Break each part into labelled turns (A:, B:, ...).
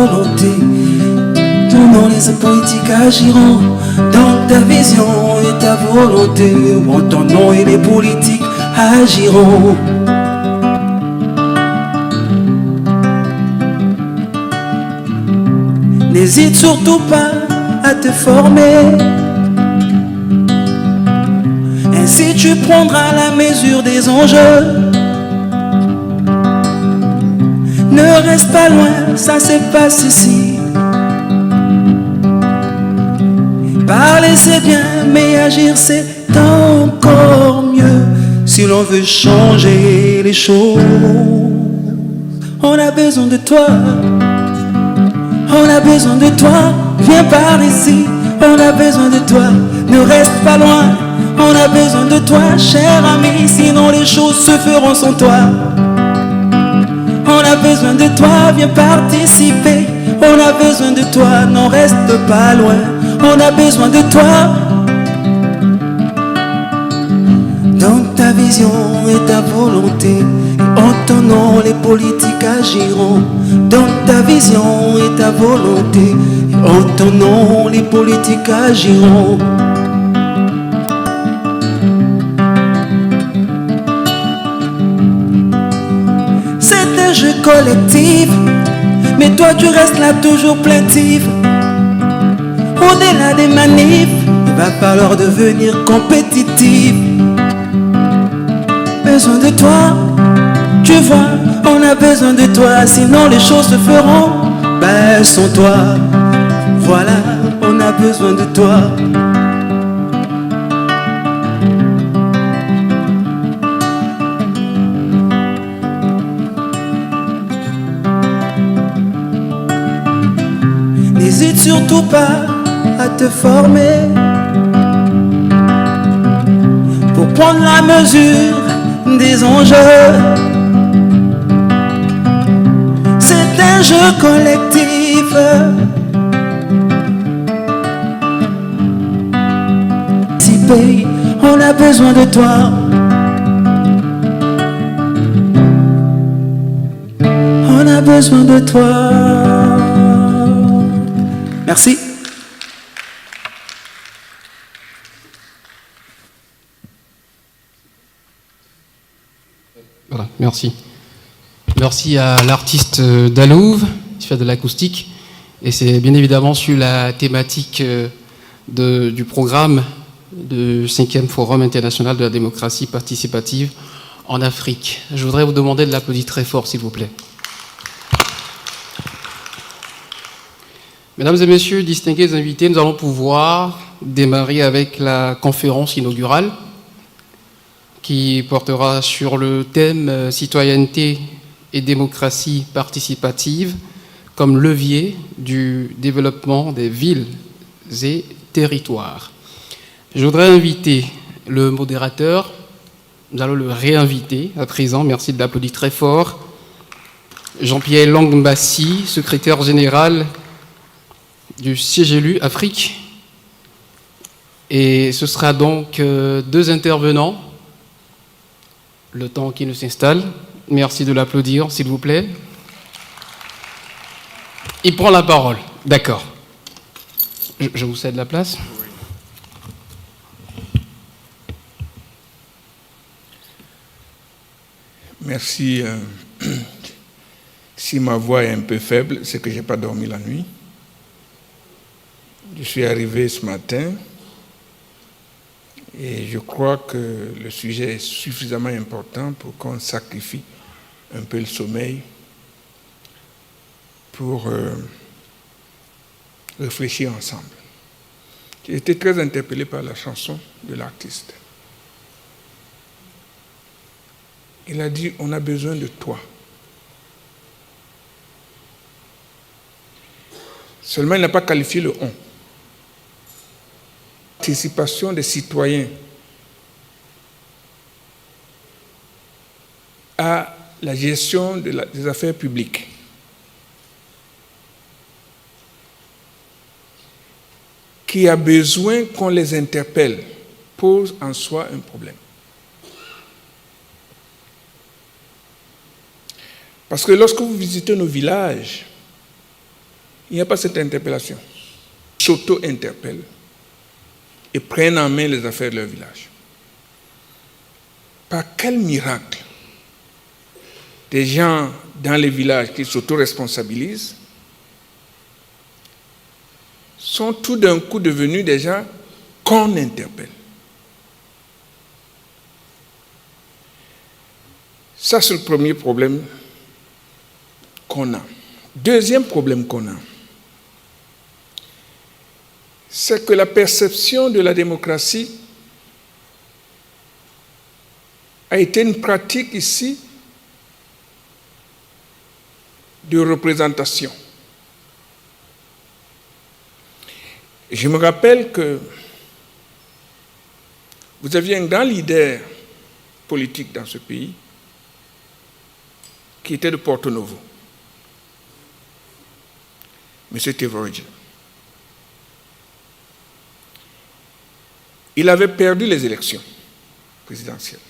A: volonté. Non, les hommes politiques agiront dans ta vision et ta volonté. En ton nom et les politiques agiront. N'hésite surtout pas à te former. Ainsi tu prendras la mesure des enjeux. Ne reste pas loin, ça se passe ici. Parler c'est bien, mais agir c'est encore mieux. Si l'on veut changer les choses, on a besoin de toi. On a besoin de toi, viens par ici. On a besoin de toi, ne reste pas loin. On a besoin de toi, cher ami, sinon les choses se feront sans toi. On a besoin de toi, viens participer. On a besoin de toi, n'en reste pas loin. On a besoin de toi. Dans ta vision et ta volonté, en ton nom les politiques agiront. Dans ta vision et ta volonté, en ton nom les politiques agiront. C'est un jeu collectif, mais toi tu restes là toujours plaintive. Au-delà des manifs, il va falloir devenir compétitif. Besoin de toi, tu vois, on a besoin de toi, sinon les choses se feront sans toi. Voilà, on a besoin de toi. N'hésite surtout pas à te former pour prendre la mesure des enjeux. C'est un jeu collectif. On a besoin de toi. On a besoin de toi. Merci.
B: Voilà, merci. Merci à l'artiste Dalouve qui fait de l'acoustique. Et c'est bien évidemment sur la thématique du programme du 5e Forum international de la démocratie participative en Afrique. Je voudrais vous demander de l'applaudir très fort, s'il vous plaît. Mesdames et messieurs, distingués invités, nous allons pouvoir démarrer avec la conférence inaugurale qui portera sur le thème citoyenneté et démocratie participative comme levier du développement des villes et territoires. Je voudrais inviter le modérateur, nous allons le réinviter à présent, merci de l'applaudir très fort, Jean-Pierre Langbassi, secrétaire général du CGLU Afrique. Et ce sera donc deux intervenants, le temps qui nous s'installe. Merci de l'applaudir, s'il vous plaît. Il prend la parole. D'accord. Je vous cède la place.
C: Merci. Si ma voix est un peu faible, c'est que je n'ai pas dormi la nuit. Je suis arrivé ce matin et je crois que le sujet est suffisamment important pour qu'on sacrifie un peu le sommeil pour réfléchir ensemble. J'ai été très interpellé par la chanson de l'artiste. Il a dit, on a besoin de toi. Seulement, il n'a pas qualifié le on. Participation des citoyens à la gestion des affaires publiques. Qui a besoin qu'on les interpelle, pose en soi un problème. Parce que lorsque vous visitez nos villages, Il n'y a pas cette interpellation. Ils s'auto-interpellent et prennent en main les affaires de leur village. Par quel miracle des gens dans les villages qui s'auto-responsabilisent sont tout d'un coup devenus des gens qu'on interpelle. Ça, c'est le premier problème qu'on a. Deuxième problème qu'on a, c'est que la perception de la démocratie a été une pratique ici de représentation. Je me rappelle que vous aviez un grand leader politique dans ce pays qui était de Porto Novo, M. Tevorja. Il avait perdu les élections présidentielles.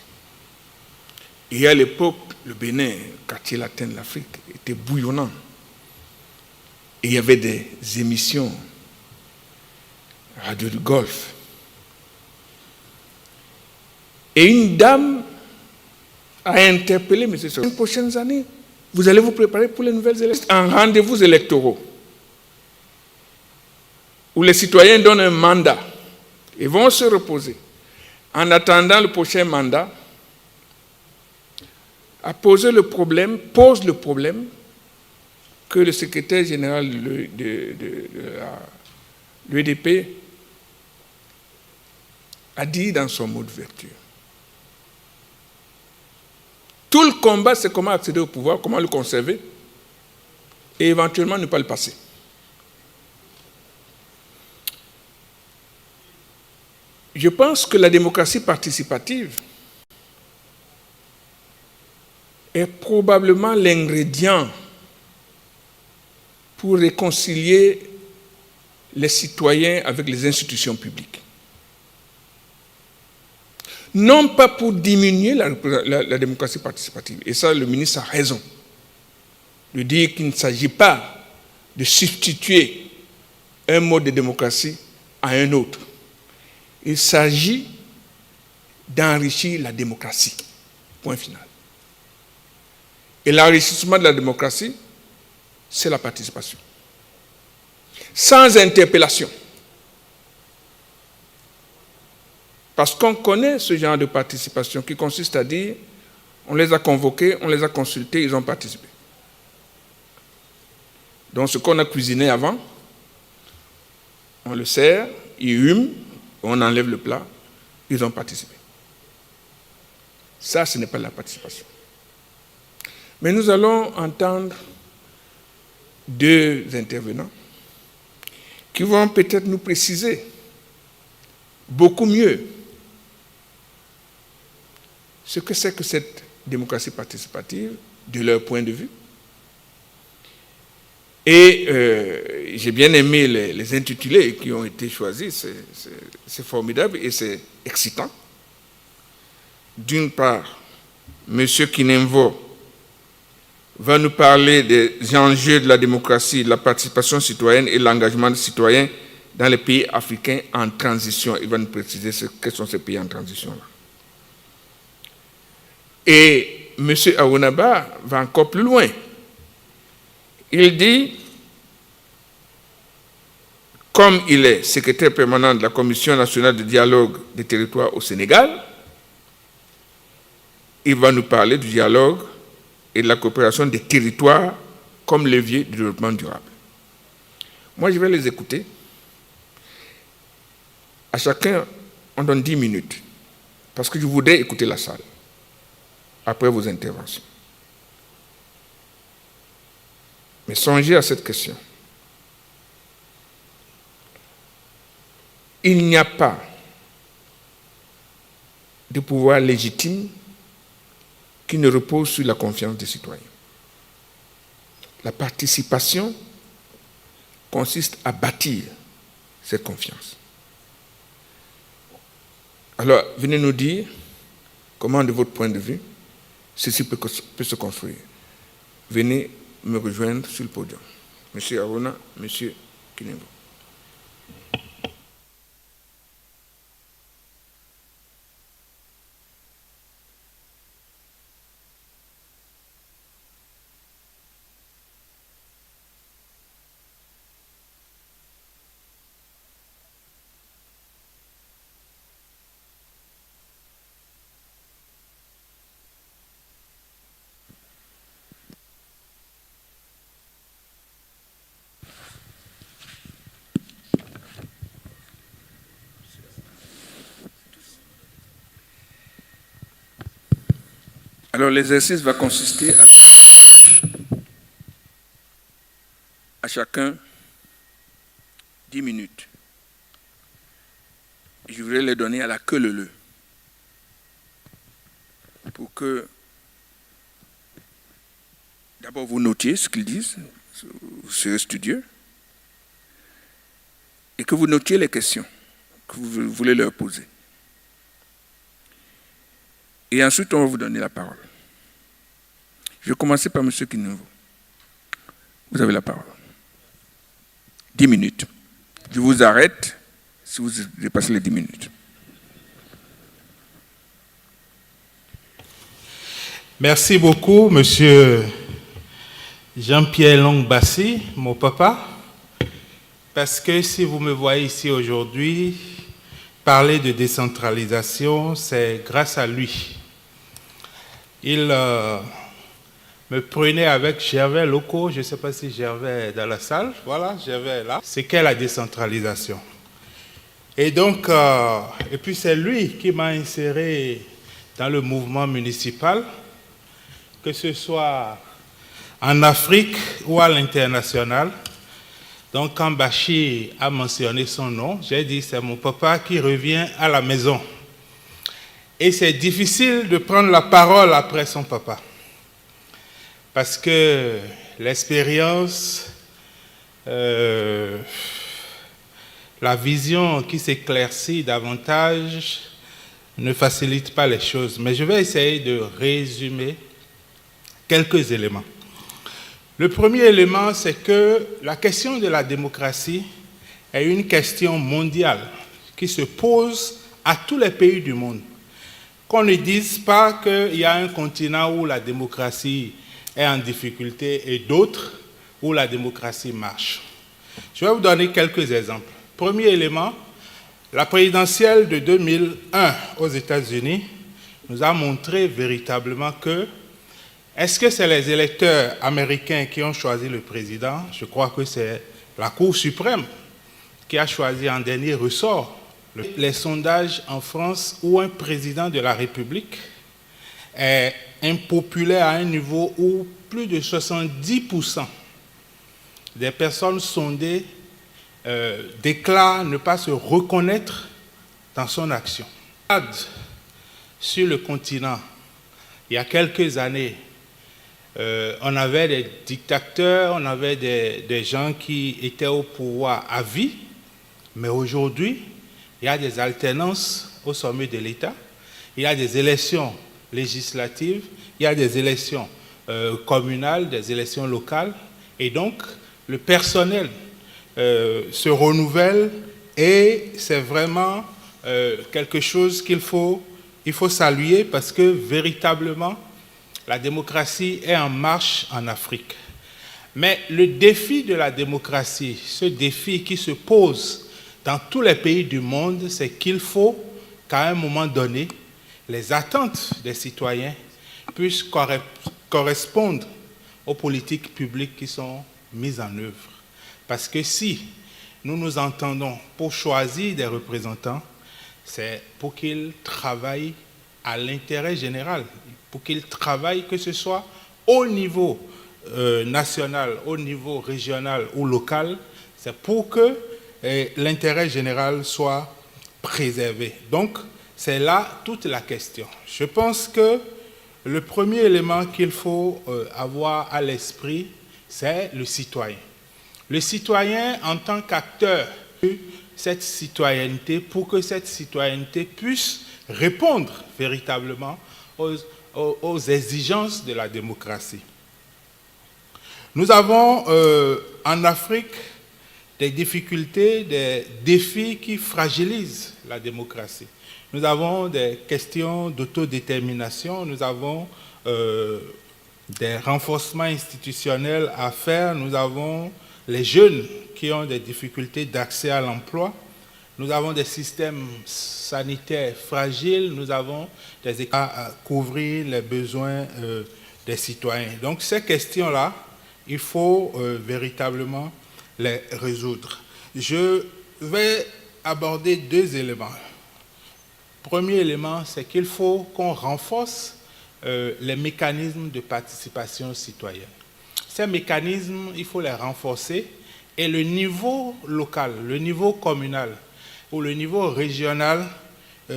C: Et à l'époque, le Bénin, quartier latin de l'Afrique, était bouillonnant. Et il y avait des émissions radio du Golfe. Et une dame a interpellé M. Soro. Les prochaines années, vous allez vous préparer pour les nouvelles élections. En rendez-vous électoraux, où les citoyens donnent un mandat et vont se reposer en attendant le prochain mandat, pose le problème que le secrétaire général de l'UDP a dit dans son mot d'ouverture. Tout le combat, c'est comment accéder au pouvoir, comment le conserver et éventuellement ne pas le passer. Je pense que la démocratie participative est probablement l'ingrédient pour réconcilier les citoyens avec les institutions publiques. Non pas pour diminuer la démocratie participative. Et ça, le ministre a raison de dire qu'il ne s'agit pas de substituer un mode de démocratie à un autre. Il s'agit d'enrichir la démocratie. Point final. Et l'enrichissement de la démocratie, c'est la participation. Sans interpellation. Parce qu'on connaît ce genre de participation qui consiste à dire on les a convoqués, on les a consultés, ils ont participé. Donc ce qu'on a cuisiné avant, on le sert, ils hument, on enlève le plat, ils ont participé. Ça, ce n'est pas la participation. Mais nous allons entendre deux intervenants qui vont peut-être nous préciser beaucoup mieux ce que c'est que cette démocratie participative, de leur point de vue. Et j'ai bien aimé les intitulés qui ont été choisis, c'est formidable et c'est excitant. D'une part, M. Kinenvo va nous parler des enjeux de la démocratie, de la participation citoyenne et l'engagement citoyen dans les pays africains en transition. Il va nous préciser quels sont ces pays en transition-là. Et M. Awonaba va encore plus loin. Il dit, comme il est secrétaire permanent de la Commission nationale de dialogue des territoires au Sénégal, il va nous parler du dialogue et de la coopération des territoires comme levier du développement durable. Moi, je vais les écouter. À chacun, on donne 10 minutes, parce que je voudrais écouter la salle après vos interventions. Mais songez à cette question. Il n'y a pas de pouvoir légitime qui ne repose sur la confiance des citoyens. La participation consiste à bâtir cette confiance. Alors, venez nous dire comment, de votre point de vue, ceci peut se construire. Venez me rejoindre sur le podium. Merci. M. Arona, M. Kinengo. Alors l'exercice va consister à chacun 10 minutes. Je voudrais les donner à la queue leu pour que d'abord vous notiez ce qu'ils disent, vous serez studieux, et que vous notiez les questions que vous voulez leur poser. Et ensuite, on va vous donner la parole. Je vais commencer par M. Kinengo. Vous avez la parole. 10 minutes. Je vous arrête si vous dépassez les 10 minutes.
D: Merci beaucoup, M. Jean-Pierre Longbassi, mon papa, parce que si vous me voyez ici aujourd'hui, parler de décentralisation, c'est grâce à lui. Il me prenait avec Gervais Loco, je ne sais pas si Gervais est dans la salle, voilà, Gervais est là. C'est qu'est la décentralisation. Et donc, et puis c'est lui qui m'a inséré dans le mouvement municipal, que ce soit en Afrique ou à l'international. Donc, quand Bachir a mentionné son nom, j'ai dit c'est mon papa qui revient à la maison. Et c'est difficile de prendre la parole après son papa. Parce que l'expérience, la vision qui s'éclaircit davantage ne facilite pas les choses. Mais je vais essayer de résumer quelques éléments. Le premier élément, c'est que la question de la démocratie est une question mondiale qui se pose à tous les pays du monde. Qu'on ne dise pas qu'il y a un continent où la démocratie est en difficulté et d'autres où la démocratie marche. Je vais vous donner quelques exemples. Premier élément, la présidentielle de 2001 aux États-Unis nous a montré véritablement que est-ce que c'est les électeurs américains qui ont choisi le président? Je crois que c'est la Cour suprême qui a choisi en dernier ressort les sondages en France où un président de la République est impopulaire à un niveau où plus de 70% des personnes sondées déclarent ne pas se reconnaître dans son action. Sur le continent, il y a quelques années, on avait des dictateurs, on avait des gens qui étaient au pouvoir à vie, mais aujourd'hui, il y a des alternances au sommet de l'État, il y a des élections législatives, il y a des élections communales, des élections locales, et donc le personnel se renouvelle et c'est vraiment quelque chose qu'il faut saluer parce que véritablement, la démocratie est en marche en Afrique. Mais le défi de la démocratie, ce défi qui se pose dans tous les pays du monde, c'est qu'il faut qu'à un moment donné, les attentes des citoyens puissent correspondre aux politiques publiques qui sont mises en œuvre. Parce que si nous nous entendons pour choisir des représentants, c'est pour qu'ils travaillent à l'intérêt général, pour qu'ils travaillent, que ce soit au niveau national, au niveau régional ou local, c'est pour que l'intérêt général soit préservé. Donc, c'est là toute la question. Je pense que le premier élément qu'il faut avoir à l'esprit, c'est le citoyen. Le citoyen en tant qu'acteur de cette citoyenneté, pour que cette citoyenneté puisse répondre véritablement aux exigences de la démocratie. Nous avons en Afrique des difficultés, des défis qui fragilisent la démocratie. Nous avons des questions d'autodétermination, nous avons des renforcements institutionnels à faire, nous avons les jeunes qui ont des difficultés d'accès à l'emploi, nous avons des systèmes sanitaires fragiles, nous avons des écarts à couvrir les besoins des citoyens. Donc ces questions-là, il faut véritablement les résoudre. Je vais aborder 2 éléments. Premier élément, c'est qu'il faut qu'on renforce les mécanismes de participation citoyenne. Ces mécanismes, il faut les renforcer et le niveau local, le niveau communal ou le niveau régional,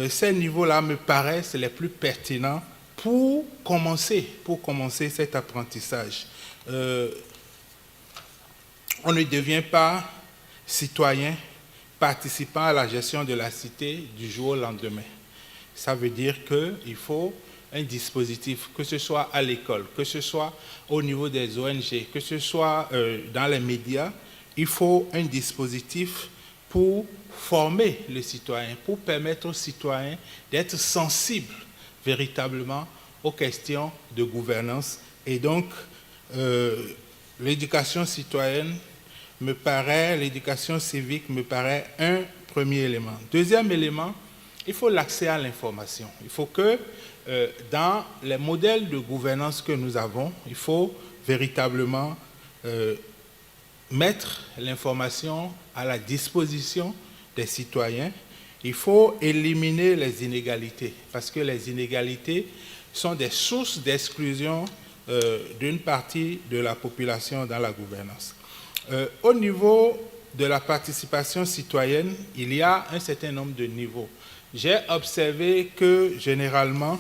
D: ces niveaux-là me paraissent les plus pertinents pour commencer cet apprentissage. On ne devient pas citoyen participant à la gestion de la cité du jour au lendemain. Ça veut dire qu'il faut un dispositif, que ce soit à l'école, que ce soit au niveau des ONG, que ce soit dans les médias, il faut un dispositif pour former le citoyen, pour permettre aux citoyens d'être sensibles véritablement aux questions de gouvernance. Et donc, l'éducation citoyenne l'éducation civique me paraît un premier élément. Deuxième élément, il faut l'accès à l'information. Il faut que dans les modèles de gouvernance que nous avons, il faut véritablement mettre l'information à la disposition des citoyens. Il faut éliminer les inégalités, parce que les inégalités sont des sources d'exclusion d'une partie de la population dans la gouvernance. Au niveau de la participation citoyenne, il y a un certain nombre de niveaux. J'ai observé que généralement,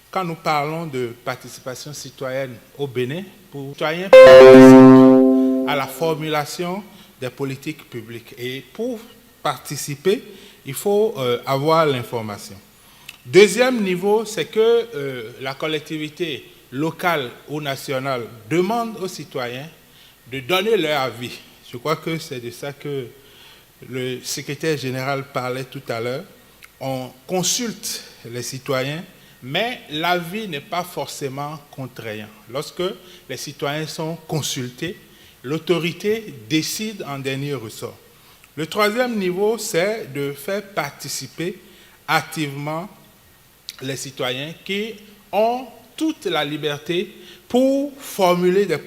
D: quand nous parlons de participation citoyenne au Bénin, pour les citoyens participent à la formulation des politiques publiques. Et pour participer, il faut avoir l'information. Deuxième niveau, c'est que la collectivité locale ou nationale demande aux citoyens de donner leur avis. Je crois que c'est de ça que le secrétaire général parlait tout à l'heure. On consulte les citoyens, mais l'avis n'est pas forcément contraignant. Lorsque les citoyens sont consultés, l'autorité décide en dernier ressort. Le troisième niveau, c'est de faire participer activement les citoyens qui ont toute la liberté pour formuler des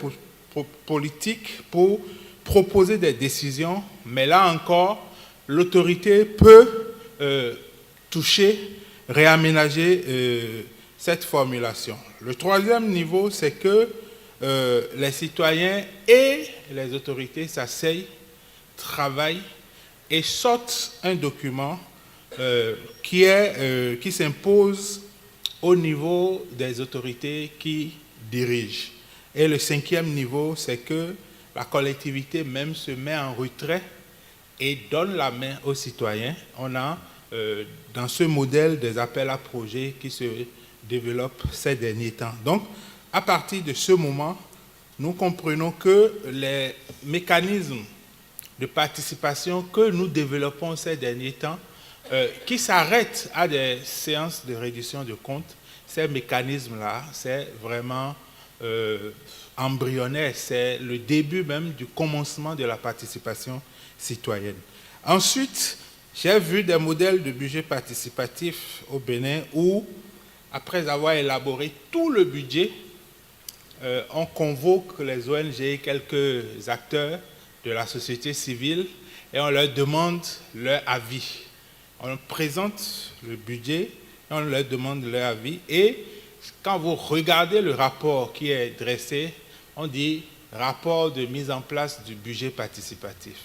D: politiques, pour proposer des décisions, mais là encore, l'autorité peut toucher, réaménager cette formulation. Le troisième niveau, c'est que les citoyens et les autorités s'asseyent, travaillent et sortent un document qui s'impose au niveau des autorités qui dirigent. Et le cinquième niveau, c'est que la collectivité même se met en retrait et donne la main aux citoyens. On a dans ce modèle des appels à projets qui se développent ces derniers temps. Donc, à partir de ce moment, nous comprenons que les mécanismes de participation que nous développons ces derniers temps, qui s'arrêtent à des séances de reddition de comptes, ces mécanismes-là, c'est vraiment embryonnaire, c'est le début même du commencement de la participation citoyenne. Ensuite, j'ai vu des modèles de budget participatif au Bénin où, après avoir élaboré tout le budget, on convoque les ONG et quelques acteurs de la société civile et on leur demande leur avis. On présente le budget et on leur demande leur avis. Et quand vous regardez le rapport qui est dressé, on dit rapport de mise en place du budget participatif.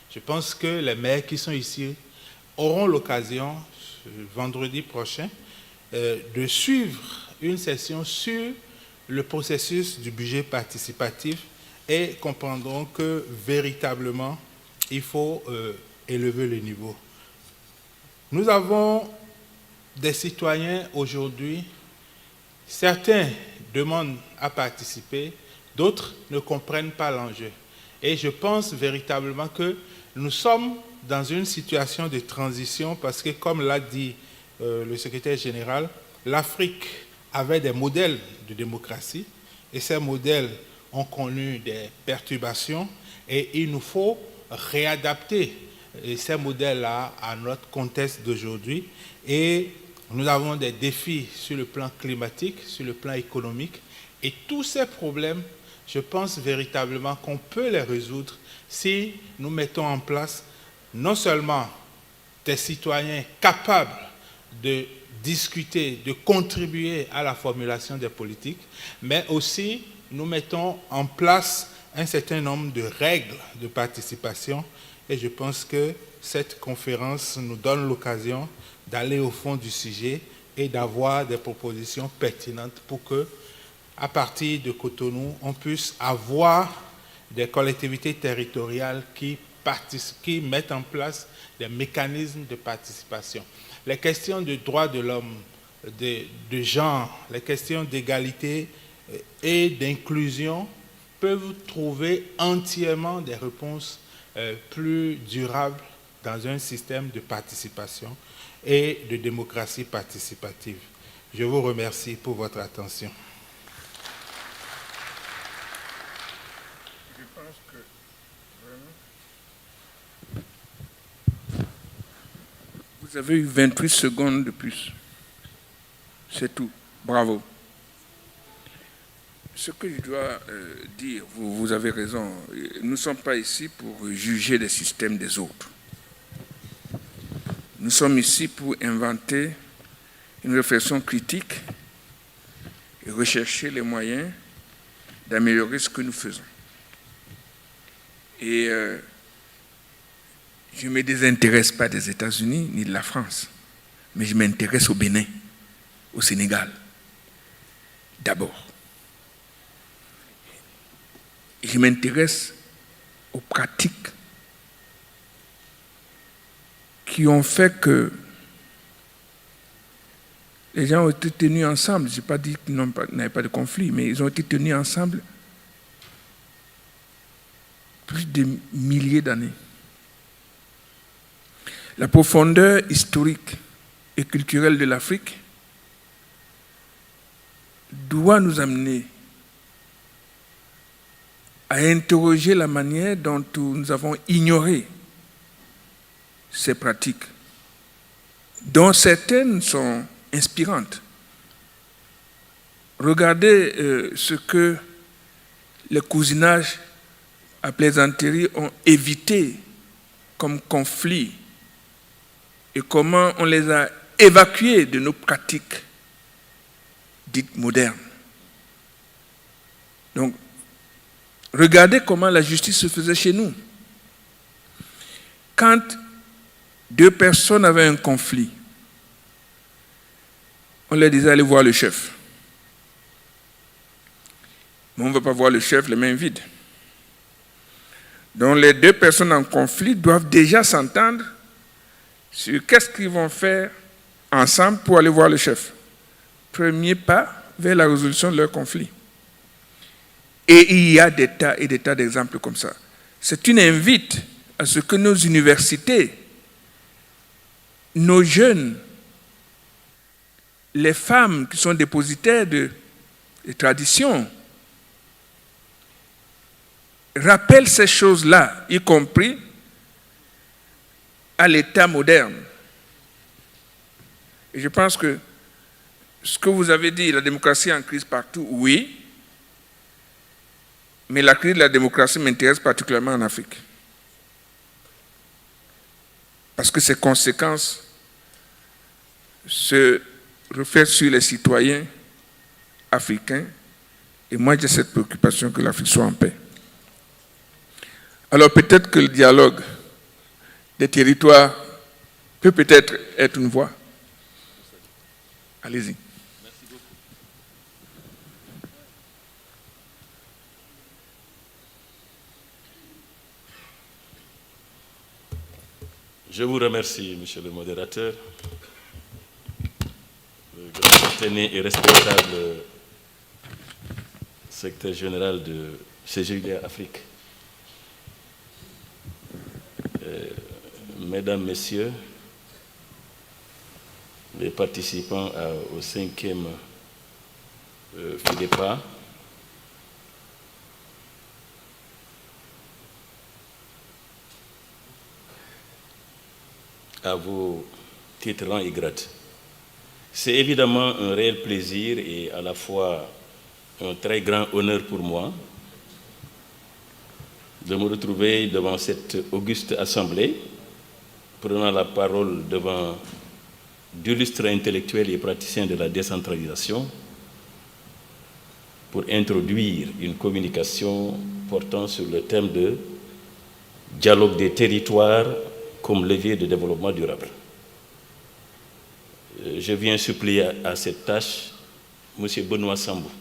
D: Je pense que les maires qui sont ici auront l'occasion, vendredi prochain, de suivre une session sur le processus du budget participatif et comprendront que véritablement, il faut élever le niveau. Nous avons des citoyens aujourd'hui, certains demandent à participer, D'autres ne comprennent pas l'enjeu. Et je pense véritablement que nous sommes dans une situation de transition parce que, comme l'a dit le secrétaire général, l'Afrique avait des modèles de démocratie et ces modèles ont connu des perturbations et il nous faut réadapter ces modèles-là à notre contexte d'aujourd'hui. Et nous avons des défis sur le plan climatique, sur le plan économique. Et tous ces problèmes, je pense véritablement qu'on peut les résoudre si nous mettons en place non seulement des citoyens capables de discuter, de contribuer à la formulation des politiques, mais aussi nous mettons en place un certain nombre de règles de participation. Et je pense que cette conférence nous donne l'occasion d'aller au fond du sujet et d'avoir des propositions pertinentes pour que, à partir de Cotonou, on puisse avoir des collectivités territoriales qui mettent en place des mécanismes de participation. Les questions de droits de l'homme, de genre, les questions d'égalité et d'inclusion peuvent trouver entièrement des réponses plus durables dans un système de participation et de démocratie participative. Je vous remercie pour votre attention.
C: Je pense que vous avez eu 28 secondes de plus. C'est tout. Bravo. Ce que je dois dire, vous avez raison, nous ne sommes pas ici pour juger les systèmes des autres. Nous sommes ici pour inventer une réflexion critique et rechercher les moyens d'améliorer ce que nous faisons. Et je ne me désintéresse pas des États-Unis ni de la France, mais je m'intéresse au Bénin, au Sénégal, d'abord. Je m'intéresse aux pratiques qui ont fait que les gens ont été tenus ensemble. Je n'ai pas dit qu'ils n'avaient pas de conflit, mais ils ont été tenus ensemble plus de milliers d'années. La profondeur historique et culturelle de l'Afrique doit nous amener à interroger la manière dont nous avons ignoré ces pratiques, dont certaines sont inspirantes. Regardez ce que les cousinages à plaisanterie ont évité comme conflit et comment on les a évacués de nos pratiques dites modernes. Donc, regardez comment la justice se faisait chez nous. Quand deux personnes avaient un conflit, on leur disait allez voir le chef. Mais on ne veut pas voir le chef les mains vides. Donc les deux personnes en conflit doivent déjà s'entendre sur qu'est-ce qu'ils vont faire ensemble pour aller voir le chef. Premier pas vers la résolution de leur conflit. Et il y a des tas et des tas d'exemples comme ça. C'est une invite à ce que nos universités, nos jeunes, les femmes qui sont dépositaires de traditions, rappellent ces choses-là, y compris à l'État moderne. Et je pense que ce que vous avez dit, la démocratie en crise partout, oui, mais la crise de la démocratie m'intéresse particulièrement en Afrique. Parce que ses conséquences se reflètent sur les citoyens africains. Et moi, j'ai cette préoccupation que l'Afrique soit en paix. Alors peut-être que le dialogue des territoires peut peut-être être une voie. Allez-y.
E: Merci beaucoup. Je vous remercie, monsieur le modérateur, de tenir et respectable secrétaire général de CGIDR Afrique. Mesdames, Messieurs, les participants au 5e FIDEPA, à vos titres, rangs et grades. C'est évidemment un réel plaisir et à la fois un très grand honneur pour moi de me retrouver devant cette auguste assemblée, prenant la parole devant d'illustres intellectuels et praticiens de la décentralisation pour introduire une communication portant sur le thème de dialogue des territoires comme levier de développement durable. Je viens supplier à cette tâche M. Benoît Sambou,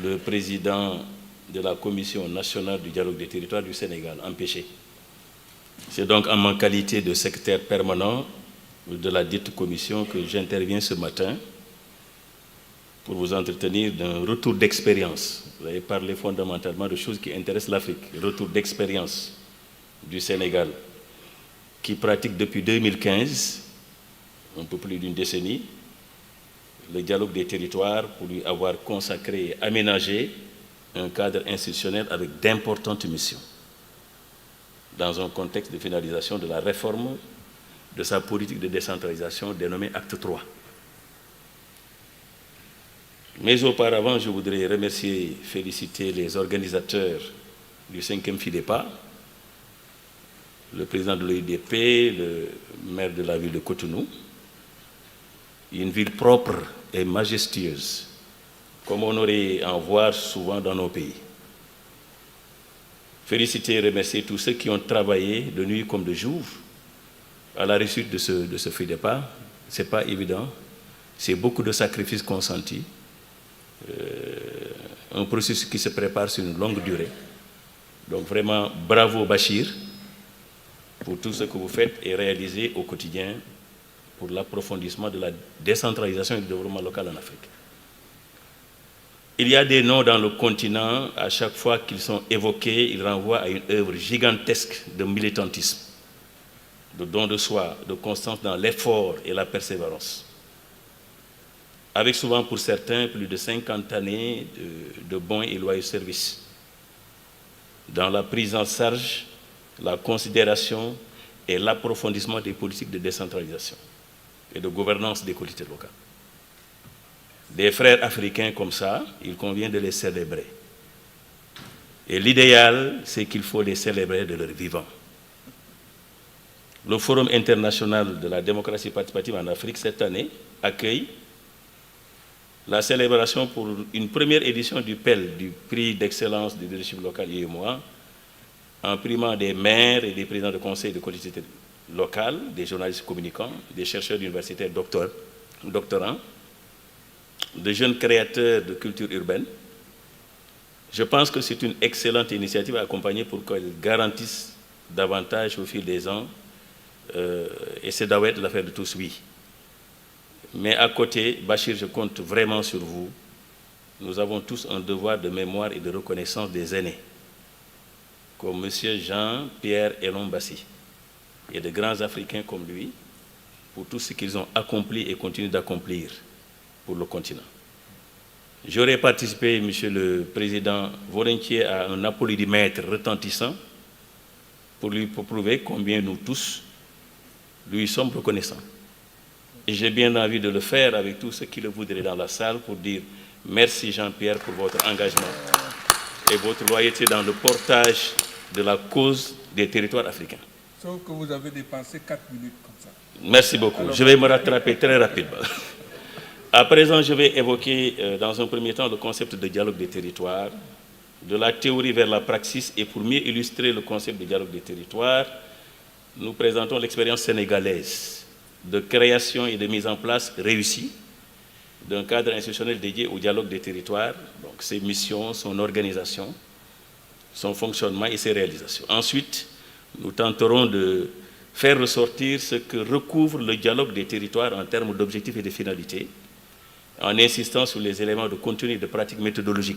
E: le président de la Commission nationale du dialogue des territoires du Sénégal, empêché. C'est donc en ma qualité de secrétaire permanent de la dite commission que j'interviens ce matin pour vous entretenir d'un retour d'expérience. Vous avez parlé fondamentalement de choses qui intéressent l'Afrique. Retour d'expérience du Sénégal, qui pratique depuis 2015, un peu plus d'une décennie, le dialogue des territoires pour lui avoir consacré et aménagé un cadre institutionnel avec d'importantes missions dans un contexte de finalisation de la réforme de sa politique de décentralisation dénommée Acte 3. Mais auparavant, je voudrais remercier, féliciter les organisateurs du 5e FIDEPA, le président de l'OIDP, le maire de la ville de Cotonou, une ville propre et majestueuse, comme on aurait à en voir souvent dans nos pays. Féliciter et remercier tous ceux qui ont travaillé de nuit comme de jour à la réussite de ce FIDEPA. Ce n'est pas évident, c'est beaucoup de sacrifices consentis, un processus qui se prépare sur une longue durée. Donc vraiment, bravo Bachir pour tout ce que vous faites et réalisez au quotidien pour l'approfondissement de la décentralisation et du développement local en Afrique. Il y a des noms dans le continent, à chaque fois qu'ils sont évoqués, ils renvoient à une œuvre gigantesque de militantisme, de don de soi, de constance dans l'effort et la persévérance. Avec souvent pour certains plus de 50 années de bons et loyaux services, dans la prise en charge, la considération et l'approfondissement des politiques de décentralisation et de gouvernance des collectivités locales. Des frères africains comme ça, il convient de les célébrer. Et l'idéal, c'est qu'il faut les célébrer de leur vivant. Le Forum international de la démocratie participative en Afrique, cette année, accueille la célébration pour une première édition du PEL, du prix d'excellence du leadership local IEMOA, en primant des maires et des présidents de conseils de collectivités locales, des journalistes communicants, des chercheurs universitaires doctorants, de jeunes créateurs de culture urbaine. Je pense que c'est une excellente initiative à accompagner pour qu'elle garantisse davantage au fil des ans, et c'est d'abord l'affaire de tous, oui. Mais à côté, Bachir, je compte vraiment sur vous. Nous avons tous un devoir de mémoire et de reconnaissance des aînés, comme M. Jean-Pierre Elon Bassi, et de grands Africains comme lui, pour tout ce qu'ils ont accompli et continuent d'accomplir pour le continent. J'aurais participé, Monsieur le Président, volontiers à un applaudimètre retentissant pour lui prouver combien nous tous lui sommes reconnaissants. Et j'ai bien envie de le faire avec tous ceux qui le voudraient dans la salle pour dire merci Jean-Pierre pour votre engagement et votre loyauté dans le portage de la cause des territoires africains.
C: Sauf que vous avez dépassé 4 minutes comme ça.
E: Merci beaucoup. Alors, je vais me rattraper très rapidement. À présent, je vais évoquer dans un premier temps le concept de dialogue des territoires, de la théorie vers la praxis, et pour mieux illustrer le concept de dialogue des territoires, nous présentons l'expérience sénégalaise de création et de mise en place réussie d'un cadre institutionnel dédié au dialogue des territoires, donc ses missions, son organisation, son fonctionnement et ses réalisations. Ensuite, nous tenterons de faire ressortir ce que recouvre le dialogue des territoires en termes d'objectifs et de finalités, en insistant sur les éléments de contenu et de pratiques méthodologiques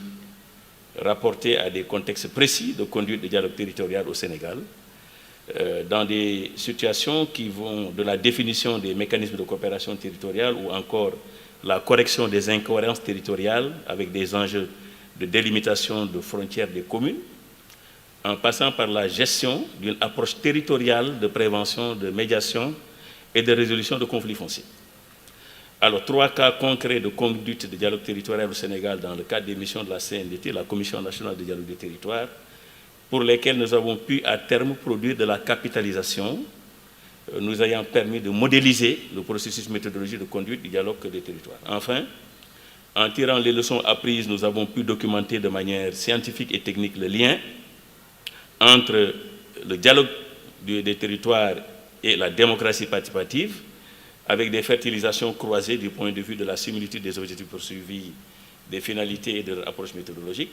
E: rapportés à des contextes précis de conduite de dialogue territorial au Sénégal, dans des situations qui vont de la définition des mécanismes de coopération territoriale ou encore la correction des incohérences territoriales avec des enjeux de délimitation de frontières des communes, en passant par la gestion d'une approche territoriale de prévention, de médiation et de résolution de conflits fonciers. Alors, 3 cas concrets de conduite de dialogue territorial au Sénégal dans le cadre des missions de la CNDT, la Commission nationale de dialogue des territoires, pour lesquels nous avons pu à terme produire de la capitalisation, nous ayant permis de modéliser le processus méthodologique de conduite du dialogue des territoires. Enfin, en tirant les leçons apprises, nous avons pu documenter de manière scientifique et technique le lien entre le dialogue des territoires et la démocratie participative, avec des fertilisations croisées du point de vue de la similitude des objectifs poursuivis, des finalités et de leur approche méthodologique.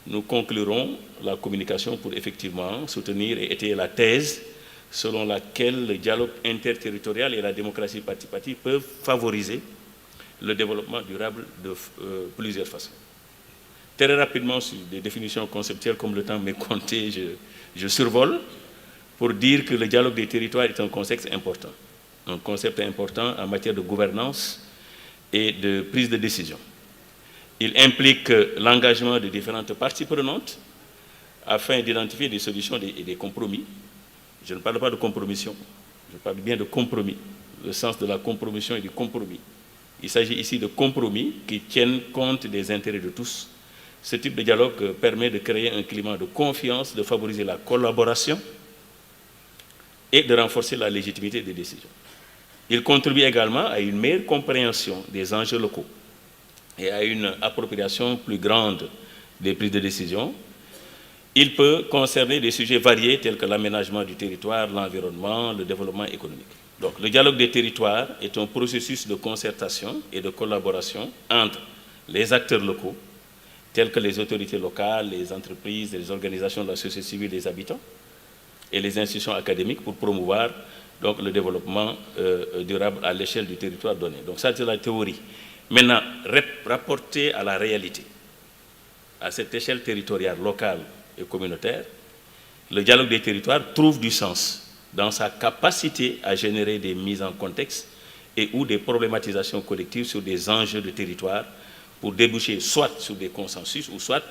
E: Nous conclurons la communication pour effectivement soutenir et étayer la thèse selon laquelle le dialogue interterritorial et la démocratie participative peuvent favoriser le développement durable de plusieurs façons. Très rapidement, sur des définitions conceptuelles, comme le temps m'est compté, je survole pour dire que le dialogue des territoires est un concept important en matière de gouvernance et de prise de décision. Il implique l'engagement de différentes parties prenantes afin d'identifier des solutions et des compromis. Je ne parle pas de compromission, je parle bien de compromis, le sens de la compromission et du compromis. Il s'agit ici de compromis qui tiennent compte des intérêts de tous. Ce type de dialogue permet de créer un climat de confiance, de favoriser la collaboration et de renforcer la légitimité des décisions. Il contribue également à une meilleure compréhension des enjeux locaux et à une appropriation plus grande des prises de décision. Il peut concerner des sujets variés tels que l'aménagement du territoire, l'environnement, le développement économique. Donc, le dialogue des territoires est un processus de concertation et de collaboration entre les acteurs locaux, tels que les autorités locales, les entreprises, les organisations de la société civile, les habitants et les institutions académiques pour promouvoir donc, le développement durable à l'échelle du territoire donné. Donc ça, c'est la théorie. Maintenant, rapporté à la réalité, à cette échelle territoriale, locale et communautaire, le dialogue des territoires trouve du sens dans sa capacité à générer des mises en contexte et ou des problématisations collectives sur des enjeux de territoire pour déboucher soit sur des consensus ou soit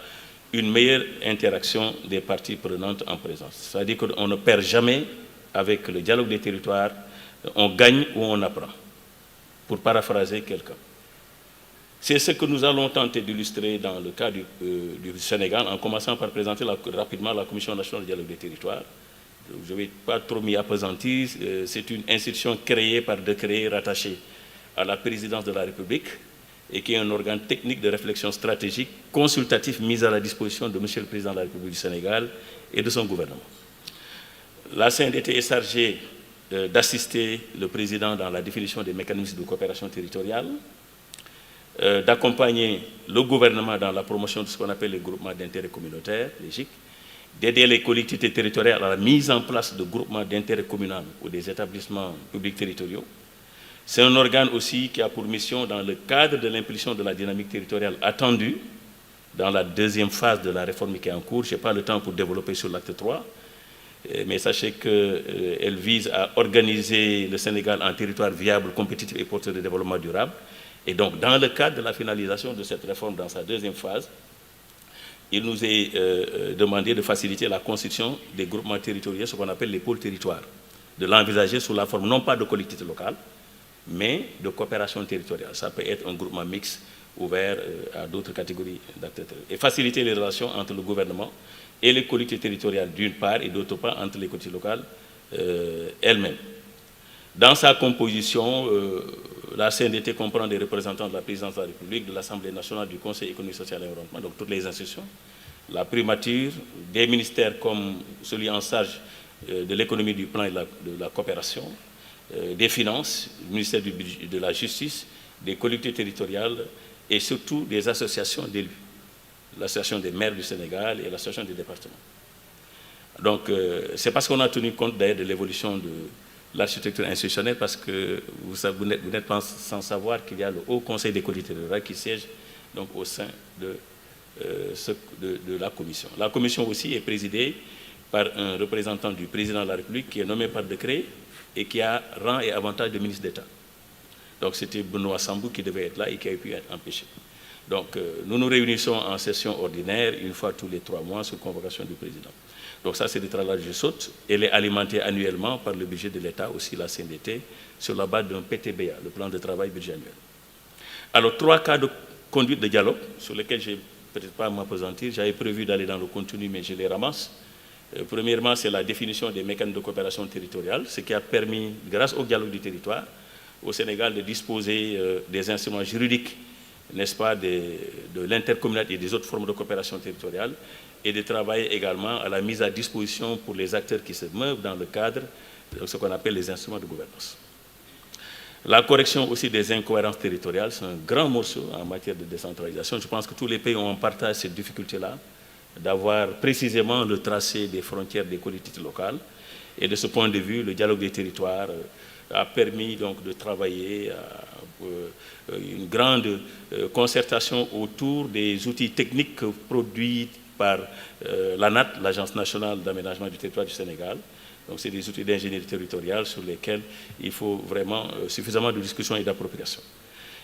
E: une meilleure interaction des parties prenantes en présence. C'est-à-dire qu'on ne perd jamais avec le dialogue des territoires, on gagne ou on apprend, pour paraphraser quelqu'un. C'est ce que nous allons tenter d'illustrer dans le cas du Sénégal, en commençant par présenter rapidement la Commission nationale du dialogue des territoires. Je ne vais pas trop m'y appesantir, c'est une institution créée par décret rattaché à la présidence de la République et qui est un organe technique de réflexion stratégique consultatif mis à la disposition de M. le Président de la République du Sénégal et de son gouvernement. La CNDT est chargée d'assister le Président dans la définition des mécanismes de coopération territoriale, d'accompagner le gouvernement dans la promotion de ce qu'on appelle les groupements d'intérêt communautaire, les GIC, d'aider les collectivités territoriales à la mise en place de groupements d'intérêt communal ou des établissements publics territoriaux. C'est un organe aussi qui a pour mission, dans le cadre de l'impulsion de la dynamique territoriale attendue, dans la deuxième phase de la réforme qui est en cours, je n'ai pas le temps pour développer sur l'acte 3, mais sachez qu'elle vise à organiser le Sénégal en territoire viable, compétitif et porteur de développement durable. Et donc, dans le cadre de la finalisation de cette réforme dans sa deuxième phase, il nous est demandé de faciliter la constitution des groupements territoriaux, ce qu'on appelle les pôles territoires, de l'envisager sous la forme non pas de collectivités locales, mais de coopération territoriale. Ça peut être un groupement mixte ouvert à d'autres catégories d'acteurs. Et faciliter les relations entre le gouvernement et les collectivités territoriales d'une part et d'autre part entre les collectivités locales elles-mêmes. Dans sa composition, la CNDT comprend des représentants de la présidence de la République, de l'Assemblée nationale, du Conseil économique, social et environnemental, donc toutes les institutions, la primature, des ministères comme celui en charge de l'économie, du plan et de la coopération, des finances, du ministère de la justice, des collectivités territoriales et surtout des associations d'élus, l'association des maires du Sénégal et l'association des départements. Donc c'est parce qu'on a tenu compte d'ailleurs de l'évolution de l'architecture institutionnelle, parce que vous n'êtes pas sans savoir qu'il y a le Haut Conseil des collectivités territoriales qui siège donc au sein de de la commission. La commission aussi est présidée par un représentant du président de la République qui est nommé par décret et qui a rang et avantage de ministre d'État. Donc c'était Benoît Sambou qui devait être là et qui a pu être empêché. Donc nous nous réunissons en session ordinaire une fois tous les 3 mois sur convocation du président. Donc ça c'est le travail que je saute. Elle est alimentée annuellement par le budget de l'État, aussi la CNDT, sur la base d'un PTBA, le plan de travail budget annuel. Alors 3 cas de conduite de dialogue sur lesquels je ne vais peut-être pas m'appesantir. J'avais prévu d'aller dans le contenu, mais je les ramasse. Premièrement, c'est la définition des mécanismes de coopération territoriale, ce qui a permis, grâce au dialogue du territoire, au Sénégal de disposer des instruments juridiques, n'est-ce pas, de l'intercommunalité et des autres formes de coopération territoriale, et de travailler également à la mise à disposition pour les acteurs qui se meuvent dans le cadre de ce qu'on appelle les instruments de gouvernance. La correction aussi des incohérences territoriales, c'est un grand morceau en matière de décentralisation. Je pense que tous les pays ont en partage cette difficulté-là, d'avoir précisément le tracé des frontières des collectivités locales. Et de ce point de vue, le dialogue des territoires a permis donc de travailler à une grande concertation autour des outils techniques produits par l'ANAT, l'Agence nationale d'aménagement du territoire du Sénégal. Donc c'est des outils d'ingénierie territoriale sur lesquels il faut vraiment suffisamment de discussion et d'appropriation.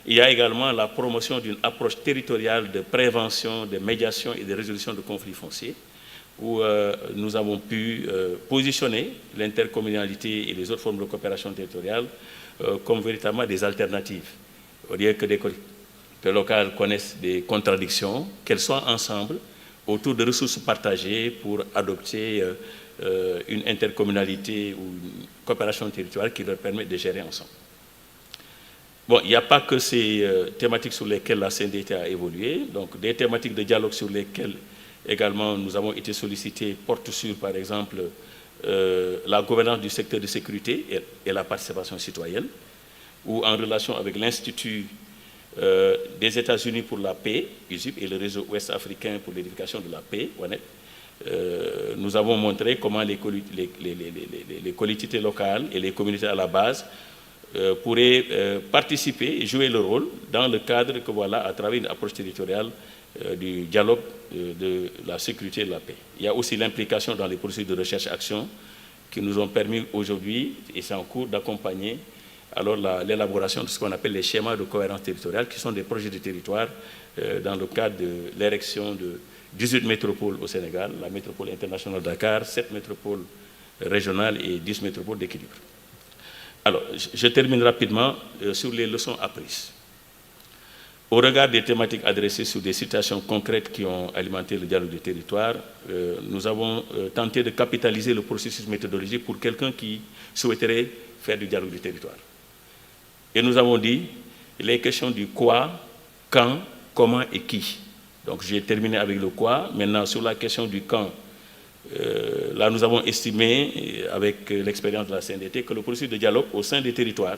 E: Il y a également la promotion d'une approche territoriale de prévention, de médiation et de résolution de conflits fonciers, où nous avons pu positionner l'intercommunalité et les autres formes de coopération territoriale comme véritablement des alternatives. Au lieu que des collectivités locales connaissent des contradictions, qu'elles soient ensemble autour de ressources partagées pour adopter une intercommunalité ou une coopération territoriale qui leur permet de gérer ensemble. Bon, il n'y a pas que ces thématiques sur lesquelles la CNDT a évolué, donc des thématiques de dialogue sur lesquelles également nous avons été sollicités portent sur, par exemple, la gouvernance du secteur de sécurité et la participation citoyenne, ou en relation avec l'Institut des États-Unis pour la paix, USIP, et le réseau ouest-africain pour l'édification de la paix, ONEP. Nous avons montré comment les collectivités locales et les communautés à la base pourraient participer et jouer le rôle dans le cadre que voilà à travers une approche territoriale du dialogue de la sécurité et de la paix. Il y a aussi l'implication dans les processus de recherche-action qui nous ont permis aujourd'hui, et c'est en cours, d'accompagner alors l'élaboration de ce qu'on appelle les schémas de cohérence territoriale, qui sont des projets de territoire dans le cadre de l'érection de 18 métropoles au Sénégal, la métropole internationale de Dakar, 7 métropoles régionales et 10 métropoles d'équilibre. Alors, je termine rapidement sur les leçons apprises. Au regard des thématiques adressées sur des situations concrètes qui ont alimenté le dialogue du territoire, nous avons tenté de capitaliser le processus méthodologique pour quelqu'un qui souhaiterait faire du dialogue du territoire. Et nous avons dit les questions du quoi, quand, comment et qui. Donc j'ai terminé avec le quoi. Maintenant, sur la question du quand, là nous avons estimé, avec l'expérience de la CNDT, que le processus de dialogue au sein des territoires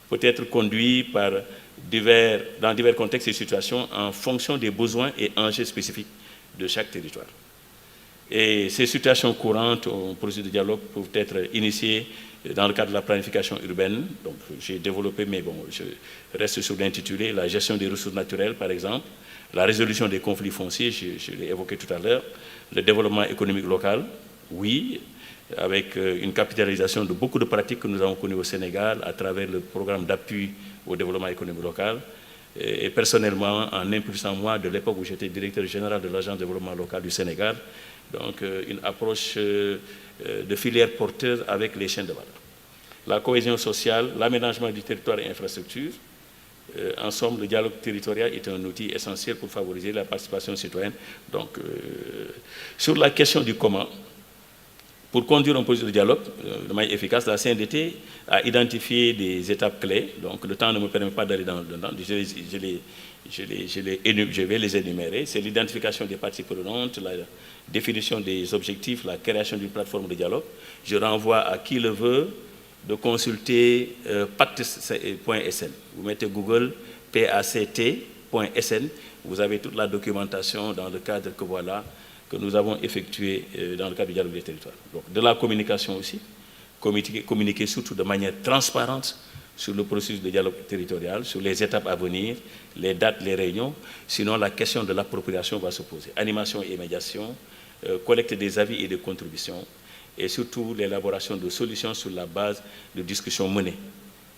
E: peut être conduit dans divers contextes et situations en fonction des besoins et enjeux spécifiques de chaque territoire. Et ces situations courantes au processus de dialogue peuvent être initiées dans le cadre de la planification urbaine. Donc j'ai développé, mais bon, je reste sur l'intitulé, la gestion des ressources naturelles par exemple, la résolution des conflits fonciers, je l'ai évoqué tout à l'heure, le développement économique local, oui, avec une capitalisation de beaucoup de pratiques que nous avons connues au Sénégal à travers le programme d'appui au développement économique local. Et personnellement, en impulsant moi, de l'époque où j'étais directeur général de l'Agence de développement local du Sénégal, donc une approche de filière porteuse avec les chaînes de valeur. La cohésion sociale, l'aménagement du territoire et infrastructures. En somme, le dialogue territorial est un outil essentiel pour favoriser la participation citoyenne. Donc, sur la question du comment, pour conduire un processus de dialogue de manière efficace, la CNDT a identifié des étapes clés. Donc, le temps ne me permet pas d'aller dans le dedans. Je vais les énumérer. C'est l'identification des parties prenantes, la définition des objectifs, la création d'une plateforme de dialogue. Je renvoie à qui le veut de consulter pacte.sn. Vous mettez Google pact.sn, vous avez toute la documentation dans le cadre que nous avons effectué dans le cadre du dialogue des territoires. Donc, de la communication aussi, communiquer surtout de manière transparente sur le processus de dialogue territorial, sur les étapes à venir, les dates, les réunions. Sinon, la question de l'appropriation va se poser. Animation et médiation, collecte des avis et des contributions, et surtout l'élaboration de solutions sur la base de discussions menées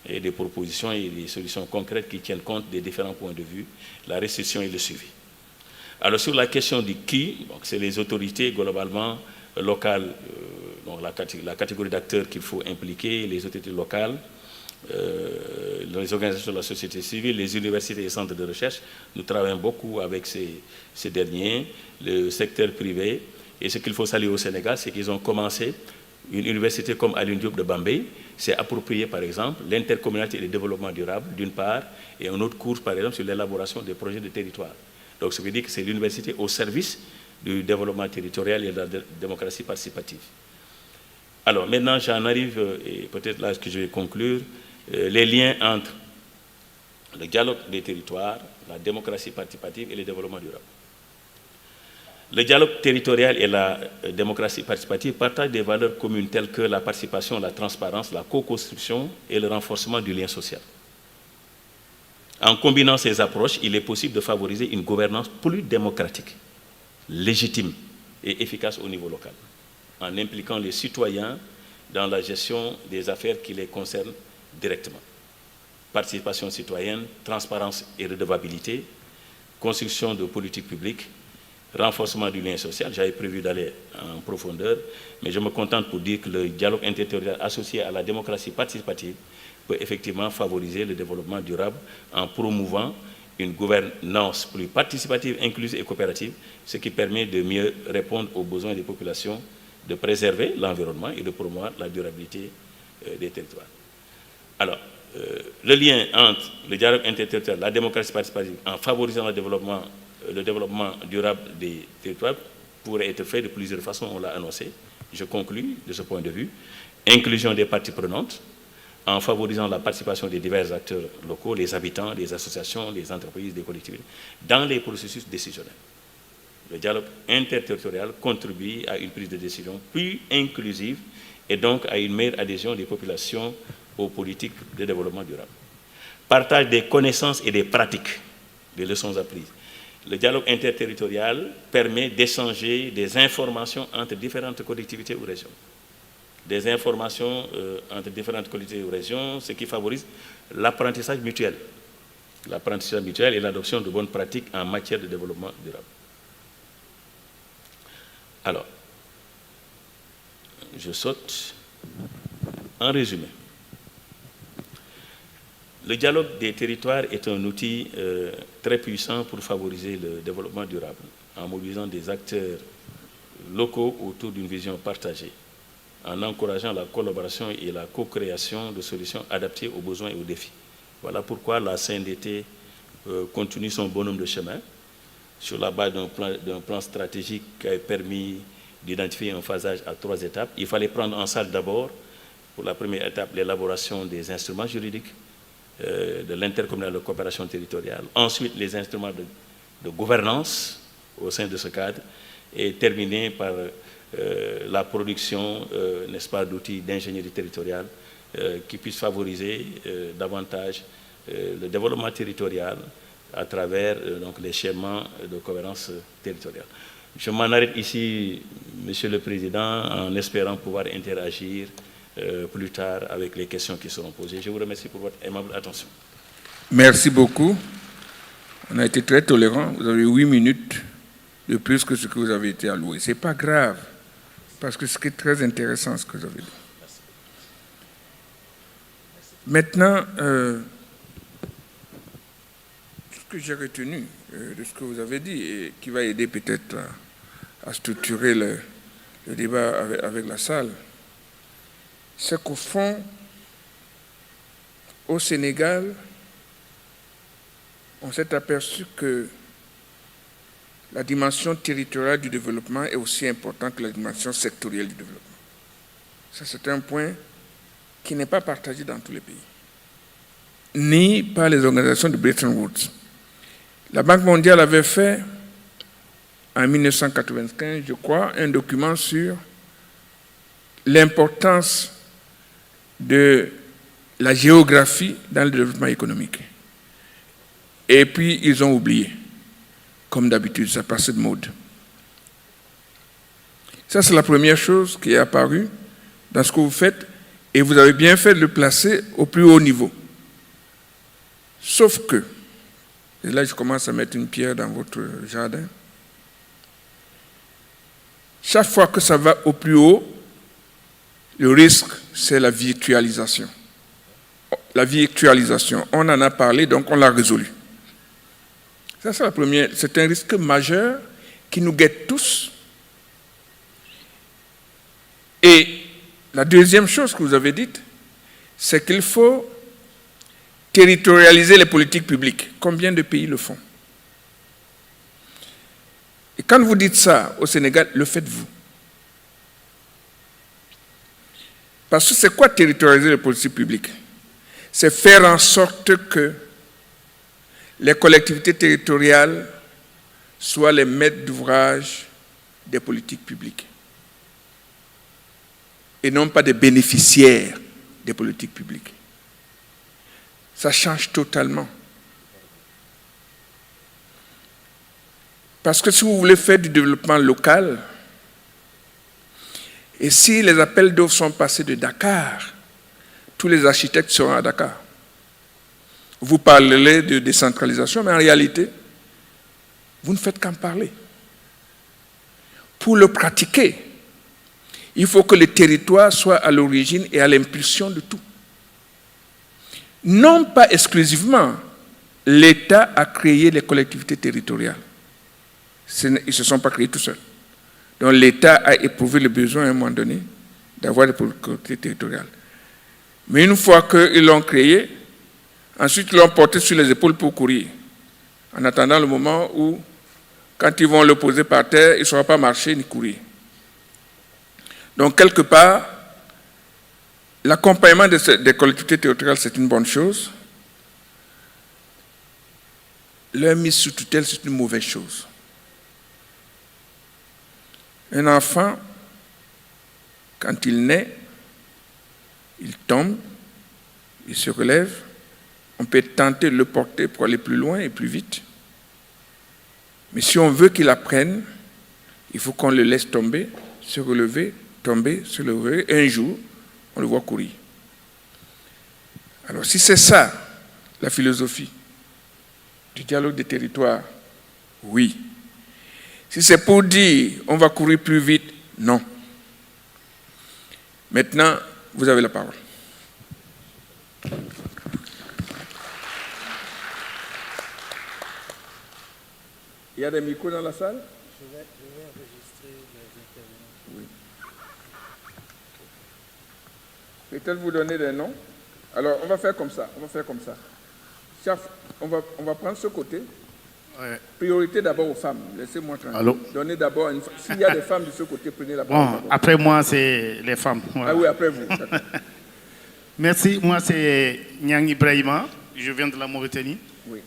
E: et des propositions et des solutions concrètes qui tiennent compte des différents points de vue, la restitution et le suivi. Alors sur la question du qui, c'est les autorités globalement locales, donc la catégorie d'acteurs qu'il faut impliquer, les autorités locales, les organisations de la société civile, les universités et les centres de recherche. Nous travaillons beaucoup avec ces derniers, le secteur privé. Et ce qu'il faut saluer au Sénégal, c'est qu'ils ont commencé, une université comme Alioune Diop de Bambey s'est approprié par exemple l'intercommunalité et le développement durable d'une part, et un autre cours par exemple sur l'élaboration des projets de territoire. Donc ce qui veut dire que c'est l'université au service du développement territorial et de la démocratie participative. Alors maintenant j'en arrive, et peut-être là que je vais conclure, les liens entre le dialogue des territoires, la démocratie participative et le développement durable. Le dialogue territorial et la démocratie participative partagent des valeurs communes telles que la participation, la transparence, la co-construction et le renforcement du lien social. En combinant ces approches, il est possible de favoriser une gouvernance plus démocratique, légitime et efficace au niveau local, en impliquant les citoyens dans la gestion des affaires qui les concernent directement. Participation citoyenne, transparence et redevabilité, construction de politiques publiques, renforcement du lien social. J'avais prévu d'aller en profondeur, mais je me contente pour dire que le dialogue interterritorial associé à la démocratie participative peut effectivement favoriser le développement durable en promouvant une gouvernance plus participative, inclusive et coopérative, ce qui permet de mieux répondre aux besoins des populations, de préserver l'environnement et de promouvoir la durabilité des territoires. Alors, le lien entre le dialogue interterritorial, la démocratie participative, en favorisant le développement durable des territoires pourrait être fait de plusieurs façons, on l'a annoncé. Je conclus de ce point de vue. Inclusion des parties prenantes, en favorisant la participation des divers acteurs locaux, les habitants, les associations, les entreprises, les collectivités, dans les processus décisionnels. Le dialogue interterritorial contribue à une prise de décision plus inclusive et donc à une meilleure adhésion des populations aux politiques de développement durable. Partage des connaissances et des pratiques, des leçons apprises. Le dialogue interterritorial permet d'échanger des informations entre différentes collectivités ou régions. Des informations entre différentes collectivités ou régions, ce qui favorise l'apprentissage mutuel. L'apprentissage mutuel et l'adoption de bonnes pratiques en matière de développement durable. Alors, je saute. En résumé, le dialogue des territoires est un outil très puissant pour favoriser le développement durable, en mobilisant des acteurs locaux autour d'une vision partagée, en encourageant la collaboration et la co-création de solutions adaptées aux besoins et aux défis. Voilà pourquoi la CNDT continue son bonhomme de chemin sur la base d'un plan stratégique qui a permis d'identifier un phasage à 3 étapes. Il fallait prendre en salle d'abord, pour la première étape, l'élaboration des instruments juridiques, de l'intercommunal de coopération territoriale, ensuite les instruments de gouvernance au sein de ce cadre, et terminer par la production, n'est-ce pas, d'outils d'ingénierie territoriale qui puissent favoriser davantage le développement territorial à travers donc, les schémas de gouvernance territoriale. Je m'en arrête ici, Monsieur le Président, en espérant pouvoir interagir plus tard avec les questions qui seront posées. Je vous remercie pour votre aimable attention.
C: Merci beaucoup. On a été très tolérants. Vous avez 8 minutes de plus que ce que vous avez été alloué. Ce n'est pas grave, parce que c'est très intéressant ce que vous avez dit. Maintenant, ce que j'ai retenu de ce que vous avez dit et qui va aider peut-être à structurer le débat avec la salle, c'est qu'au fond, au Sénégal, on s'est aperçu que la dimension territoriale du développement est aussi importante que la dimension sectorielle du développement. Ça, c'est un point qui n'est pas partagé dans tous les pays, ni par les organisations de Bretton Woods. La Banque mondiale avait fait, en 1995, je crois, un document sur l'importance de la géographie dans le développement économique. Et puis, ils ont oublié. Comme d'habitude, ça passait de mode. Ça, c'est la première chose qui est apparue dans ce que vous faites, et vous avez bien fait de le placer au plus haut niveau. Sauf que, et là je commence à mettre une pierre dans votre jardin, chaque fois que ça va au plus haut, le risque, c'est la virtualisation. La virtualisation, on en a parlé, donc on l'a résolu. Ça, c'est la première. C'est un risque majeur qui nous guette tous. Et la deuxième chose que vous avez dite, c'est qu'il faut territorialiser les politiques publiques. Combien de pays le font? Et quand vous dites ça au Sénégal, le faites-vous? Parce que c'est quoi territorialiser les politiques publiques? C'est faire en sorte que les collectivités territoriales soient les maîtres d'ouvrage des politiques publiques et non pas des bénéficiaires des politiques publiques. Ça change totalement. Parce que si vous voulez faire du développement local, et si les appels d'offres sont passés de Dakar, tous les architectes seront à Dakar. Vous parlerez de décentralisation, mais en réalité, vous ne faites qu'en parler. Pour le pratiquer, il faut que le territoire soit à l'origine et à l'impulsion de tout. Non pas exclusivement, l'État a créé les collectivités territoriales. Ils ne se sont pas créés tout seuls. Donc l'État a éprouvé le besoin à un moment donné d'avoir des collectivités territoriales. Mais une fois qu'ils l'ont créé, ensuite ils l'ont porté sur les épaules pour courir. En attendant le moment où, quand ils vont le poser par terre, il ne saura pas marcher ni courir. Donc quelque part, l'accompagnement des collectivités territoriales, c'est une bonne chose. Leur mise sous tutelle, c'est une mauvaise chose. Un enfant, quand il naît, il tombe, il se relève, on peut tenter de le porter pour aller plus loin et plus vite. Mais si on veut qu'il apprenne, il faut qu'on le laisse tomber, se relever, tomber, se lever. Un jour, on le voit courir. Alors si c'est ça, la philosophie du dialogue des territoires, oui. Si c'est pour dire on va courir plus vite, non. Maintenant, vous avez la parole. Il y a des micros dans la salle? Je vais enregistrer les intervenants. Oui. Peut-être vous donner des noms. Alors, on va faire comme ça. On va prendre ce côté. Ouais. Priorité d'abord aux femmes. Laissez-moi tranquille. Allô? Donnez d'abord une femme. S'il y a des femmes de ce côté, prenez la parole.
F: Bon, après moi, c'est les femmes. Voilà.
C: Ah oui, après vous.
F: Merci. Moi, c'est Nyang Ibrahima. Je viens de la Mauritanie. Oui.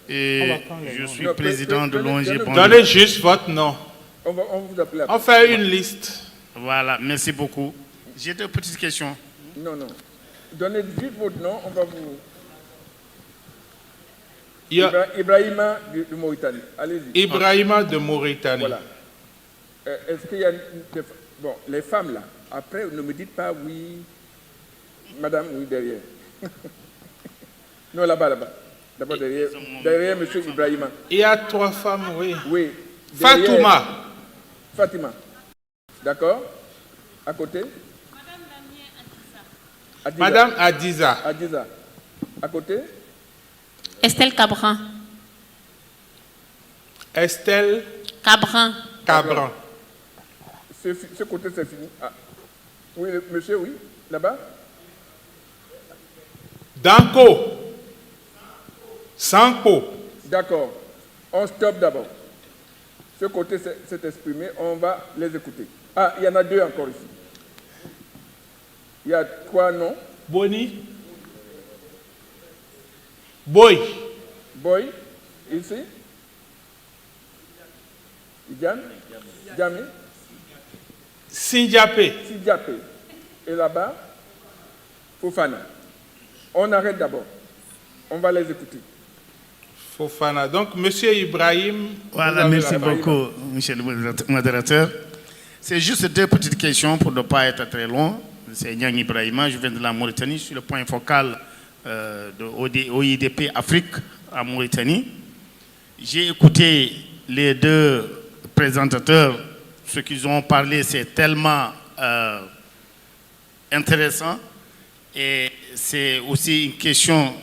F: Et je suis président de l'ONG.
D: Donnez juste votre nom.
C: On vous appelle après.
D: On fait une liste.
F: Voilà, merci beaucoup. J'ai deux petites questions.
C: Non. Donnez vite votre nom, on va vous... Ibrahima de Mauritanie. Allez-y.
D: Ibrahima de Mauritanie.
C: Voilà. Est-ce qu'il y a... Bon, les femmes là, après, ne me dites pas oui, madame, oui, derrière. Non, là-bas. D'abord derrière M. Ibrahima.
D: Il y a 3 femmes, oui.
C: Oui.
D: Derrière,
C: Fatima. D'accord. À côté.
D: Madame Adiza.
C: Adiza. À côté.
G: Estelle Cabran.
D: Estelle
G: Cabran.
C: Ce côté, c'est fini. Ah. Oui, monsieur, oui. Là-bas.
D: Danko. Sanko.
C: D'accord. On stoppe d'abord. Ce côté s'est exprimé, on va les écouter. Ah, il y en a 2 encore ici. Il y a 3 noms.
D: Boni. Boy, ici. Djamé. Sindiapé. Et là-bas, Fofana.
C: On arrête d'abord. On va les écouter.
D: Fofana. Donc, Monsieur Ibrahim.
F: Voilà, merci beaucoup, Monsieur le modérateur. C'est juste deux petites questions pour ne pas être très long. C'est Nyang Ibrahima, je viens de la Mauritanie, je suis le point focal de OIDP Afrique à Mauritanie. J'ai écouté les deux présentateurs, ce qu'ils ont parlé, c'est tellement intéressant et c'est aussi une question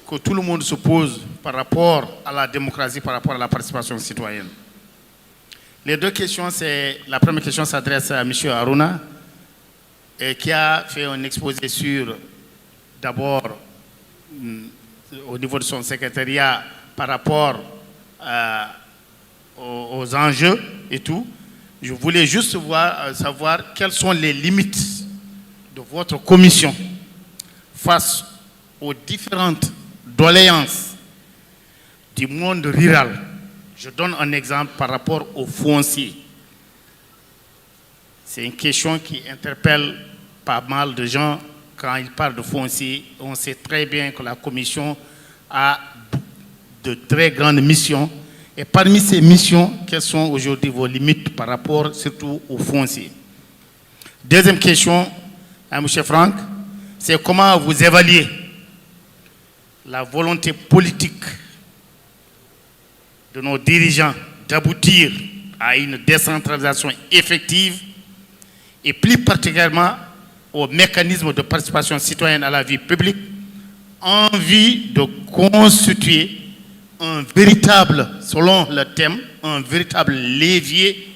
F: que tout le monde se pose par rapport à la démocratie, par rapport à la participation citoyenne. Les deux questions, la première question s'adresse à M. Aruna, qui a fait un exposé sur, d'abord, au niveau de son secrétariat, par rapport aux enjeux et tout. Je voulais juste savoir quelles sont les limites de votre commission face aux différentes doléances du monde rural. Je donne un exemple par rapport au foncier. C'est une question qui interpelle pas mal de gens quand ils parlent de foncier. On sait très bien que la commission a de très grandes missions. Et parmi ces missions, quelles sont aujourd'hui vos limites par rapport surtout au foncier? Deuxième question à M. Franck, c'est comment vous évaluez la volonté politique de nos dirigeants d'aboutir à une décentralisation effective et plus particulièrement au mécanisme de participation citoyenne à la vie publique en vue de constituer un véritable, selon le thème, un véritable levier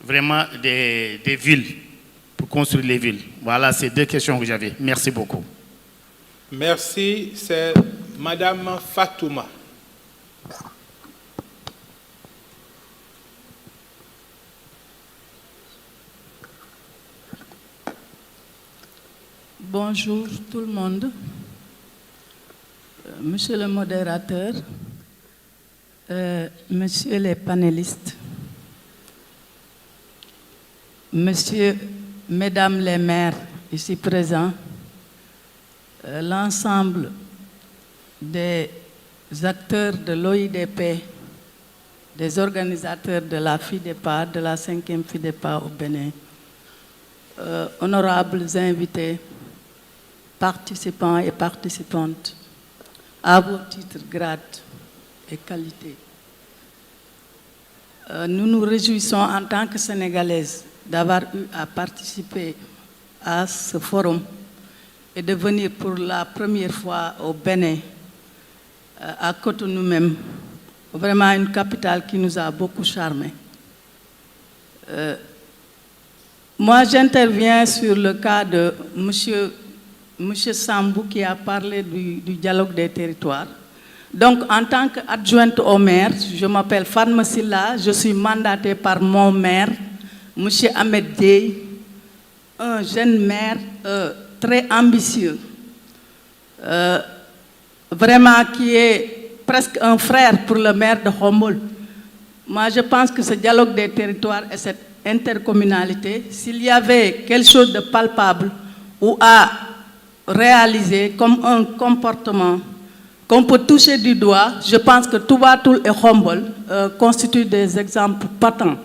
F: vraiment des villes, pour construire les villes. Voilà ces deux questions que j'avais. Merci beaucoup.
D: Merci, c'est Madame Fatouma.
H: Bonjour tout le monde. Monsieur le modérateur, messieurs les panélistes, mesdames les maires ici présents, l'ensemble des acteurs de l'OIDP, des organisateurs de la FIDEPA, de la 5e FIDEPA au Bénin, honorables invités, participants et participantes, à vos titres, grades et qualités. Nous nous réjouissons en tant que Sénégalaises d'avoir eu à participer à ce forum et de venir pour la première fois au Bénin, à Cotonou même, vraiment une capitale qui nous a beaucoup charmés. Moi, j'interviens sur le cas de Monsieur Sambou qui a parlé du dialogue des territoires. Donc, en tant qu'adjointe au maire, je m'appelle Fatma Silla, je suis mandatée par mon maire, M. Ahmed Dieye, un jeune maire très ambitieux, vraiment qui est presque un frère pour le maire de Khombole. Moi, je pense que ce dialogue des territoires et cette intercommunalité, s'il y avait quelque chose de palpable ou à réaliser comme un comportement qu'on peut toucher du doigt, je pense que Toubatoul et Khombole constituent des exemples patents.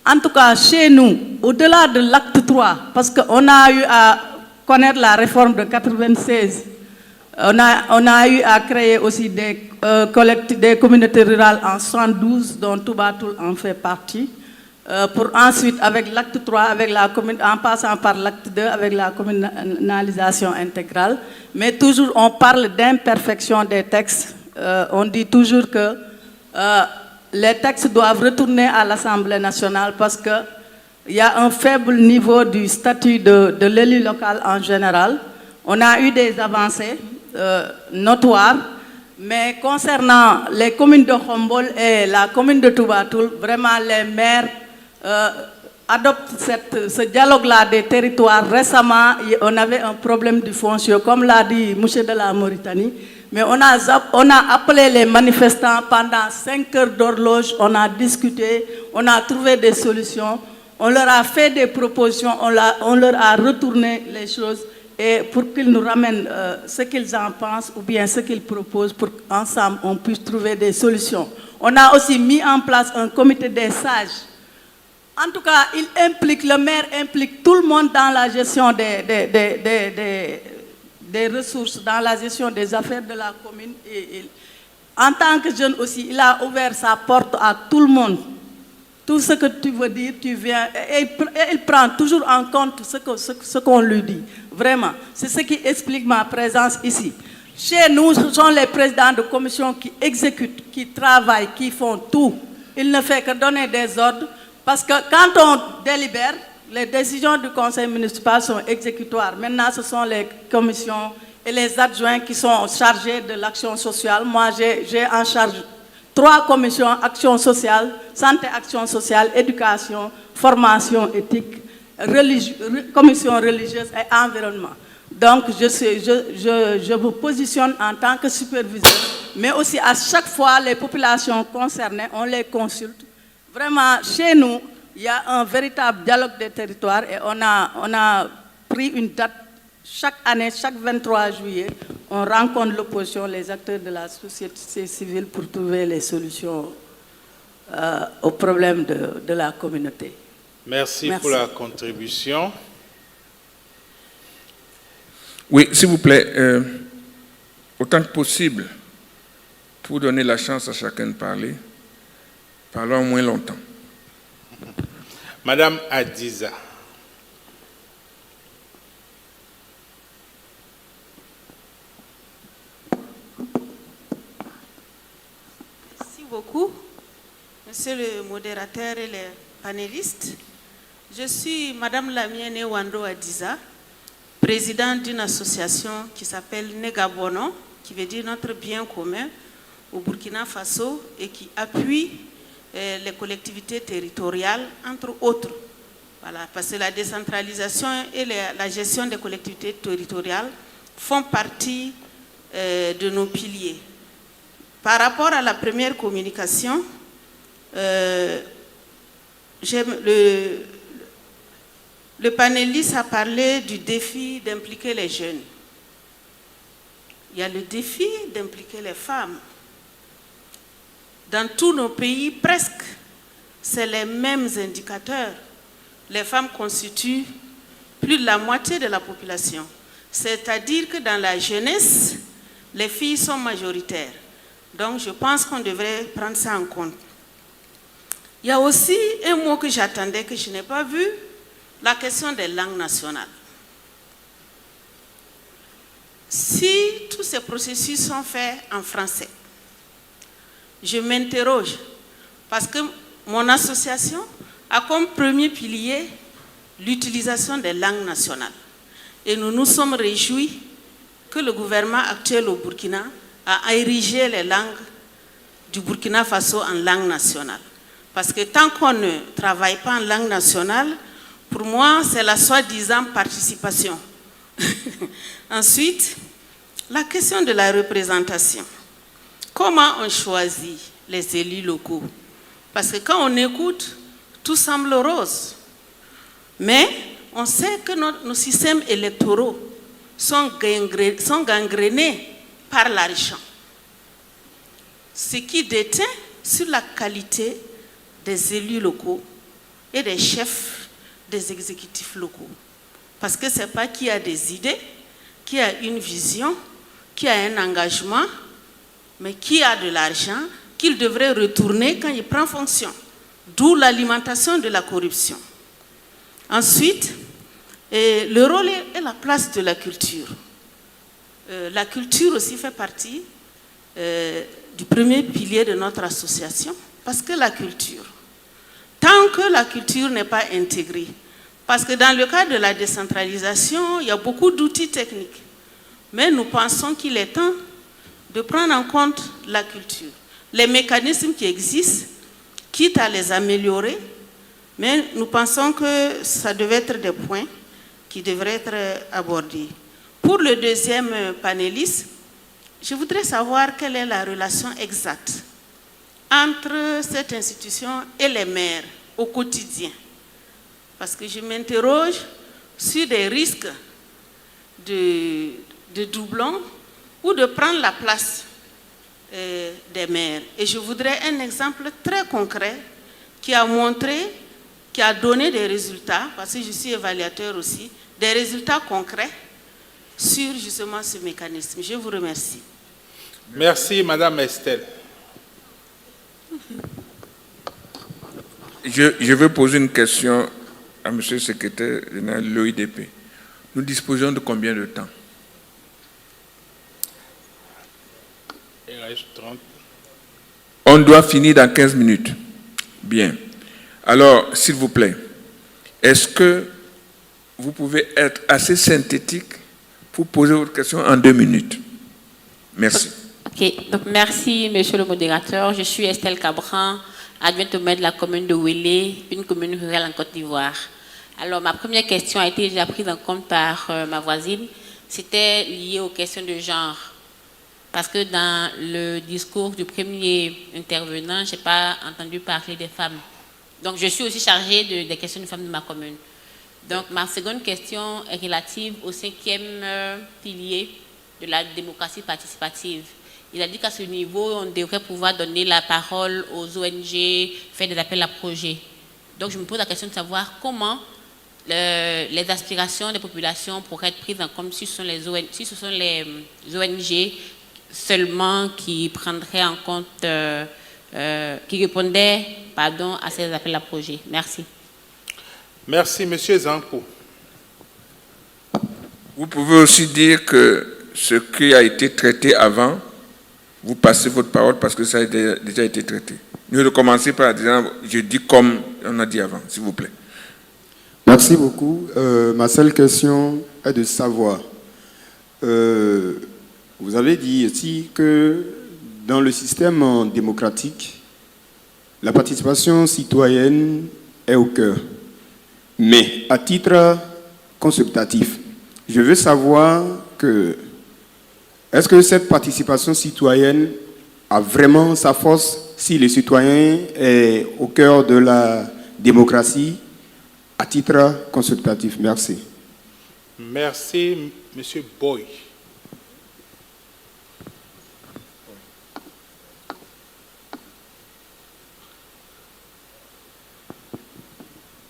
H: En tout cas, chez nous, au-delà de l'acte 3, parce qu'on a eu à connaître la réforme de 1996, on a eu à créer aussi des communautés rurales en 1972, dont Toubatoul en fait partie, pour ensuite, avec l'acte 3, en passant par l'acte 2, avec la communalisation intégrale. Mais toujours, on parle d'imperfection des textes. On dit toujours que les textes doivent retourner à l'Assemblée nationale parce qu'il y a un faible niveau du statut de l'élu local en général. On a eu des avancées notoires, mais concernant les communes de Khombole et la commune de Toubatoul, vraiment les maires adoptent ce dialogue-là des territoires. Récemment, on avait un problème du foncier, comme l'a dit monsieur de la Mauritanie, mais on a appelé les manifestants pendant 5 heures d'horloge, on a discuté, on a trouvé des solutions, on leur a fait des propositions, on leur a retourné les choses et pour qu'ils nous ramènent ce qu'ils en pensent ou bien ce qu'ils proposent pour qu'ensemble on puisse trouver des solutions. On a aussi mis en place un comité des sages. En tout cas, le maire implique tout le monde dans la gestion des ressources, dans la gestion des affaires de la commune. Et en tant que jeune aussi, il a ouvert sa porte à tout le monde. Tout ce que tu veux dire, tu viens. Et il prend toujours en compte ce qu'on lui dit. Vraiment, c'est ce qui explique ma présence ici. Chez nous, ce sont les présidents de commission qui exécutent, qui travaillent, qui font tout. Il ne fait que donner des ordres. Parce que quand on délibère, les décisions du conseil municipal sont exécutoires. Maintenant, ce sont les commissions et les adjoints qui sont chargés de l'action sociale. Moi, j'ai en charge 3 commissions: action sociale, santé, action sociale, éducation, formation éthique, commission religieuse et environnement. Donc, je vous positionne en tant que superviseur, mais aussi à chaque fois, les populations concernées, on les consulte. Vraiment, chez nous, il y a un véritable dialogue des territoires et on a pris une date chaque année, chaque 23 juillet, on rencontre l'opposition, les acteurs de la société civile pour trouver les solutions aux problèmes de la communauté.
D: Merci pour la contribution.
C: Oui, s'il vous plaît, autant que possible, pour donner la chance à chacun de parler, parlons moins longtemps.
D: Madame Adiza.
I: Merci beaucoup, monsieur le modérateur et les panélistes. Je suis Madame Lamienne Wando Adiza, présidente d'une association qui s'appelle Negabono, qui veut dire notre bien commun au Burkina Faso et qui appuie les collectivités territoriales, entre autres. Voilà, parce que la décentralisation et la gestion des collectivités territoriales font partie de nos piliers. Par rapport à la première communication, le panéliste a parlé du défi d'impliquer les jeunes. Il y a le défi d'impliquer les femmes. Dans tous nos pays, presque, c'est les mêmes indicateurs. Les femmes constituent plus de la moitié de la population. C'est-à-dire que dans la jeunesse, les filles sont majoritaires. Donc, je pense qu'on devrait prendre ça en compte. Il y a aussi un mot que j'attendais, que je n'ai pas vu, la question des langues nationales. Si tous ces processus sont faits en français, je m'interroge parce que mon association a comme premier pilier l'utilisation des langues nationales. Et nous nous sommes réjouis que le gouvernement actuel au Burkina a érigé les langues du Burkina Faso en langue nationale. Parce que tant qu'on ne travaille pas en langue nationale, pour moi, c'est la soi-disant participation. Ensuite, la question de la représentation. Comment on choisit les élus locaux? Parce que quand on écoute, tout semble rose. Mais on sait que nos systèmes électoraux sont gangrénés par l'argent. Ce qui déteint sur la qualité des élus locaux et des chefs des exécutifs locaux. Parce que ce n'est pas qui a des idées, qui a une vision, qui a un engagement, mais qui a de l'argent qu'il devrait retourner quand il prend fonction. D'où l'alimentation de la corruption. Ensuite, le rôle et la place de la culture. La culture aussi fait partie du premier pilier de notre association, parce que la culture, tant que la culture n'est pas intégrée, parce que dans le cadre de la décentralisation, il y a beaucoup d'outils techniques, mais nous pensons qu'il est temps de prendre en compte la culture. Les mécanismes qui existent, quitte à les améliorer, mais nous pensons que ça devait être des points qui devraient être abordés. Pour le deuxième panéliste, je voudrais savoir quelle est la relation exacte entre cette institution et les maires au quotidien. Parce que je m'interroge sur des risques de doublons ou de prendre la place des maires. Et je voudrais un exemple très concret qui a montré, qui a donné des résultats, parce que je suis évaluateur aussi, des résultats concrets sur justement ce mécanisme. Je vous remercie.
D: Merci, Madame Estelle.
C: Je veux poser une question à M. le secrétaire général de l'OIDP. Nous disposons de combien de temps?
D: Il reste 30.
C: On doit finir dans 15 minutes. Bien. Alors, s'il vous plaît, est-ce que vous pouvez être assez synthétique pour poser votre question en 2 minutes? Merci.
G: Ok, donc merci Monsieur le modérateur. Je suis Estelle Cabran, adjointe au maire de la commune de Ouélé, une commune rurale en Côte d'Ivoire. Alors ma première question a été déjà prise en compte par ma voisine. C'était lié aux questions de genre. Parce que dans le discours du premier intervenant, je n'ai pas entendu parler des femmes. Donc je suis aussi chargée des questions de femmes de ma commune. Donc ma seconde question est relative au 5e pilier de la démocratie participative. Il a dit qu'à ce niveau, on devrait pouvoir donner la parole aux ONG, faire des appels à projets. Donc je me pose la question de savoir comment les aspirations des populations pourraient être prises en compte si ce sont les ONG seulement qui prendraient en compte, qui répondaient à ces appels à projets. Merci.
D: Merci, Monsieur Zanko.
C: Vous pouvez aussi dire que ce qui a été traité avant, vous passez votre parole parce que ça a déjà été traité. Nous recommencer par dire, je dis comme on a dit avant, s'il vous plaît.
J: Merci beaucoup. Ma seule question est de savoir, vous avez dit aussi que dans le système démocratique, la participation citoyenne est au cœur. Mais à titre consultatif, je veux savoir que est-ce que cette participation citoyenne a vraiment sa force si le citoyen est au cœur de la démocratie à titre consultatif? Merci.
D: Merci, Monsieur Boy.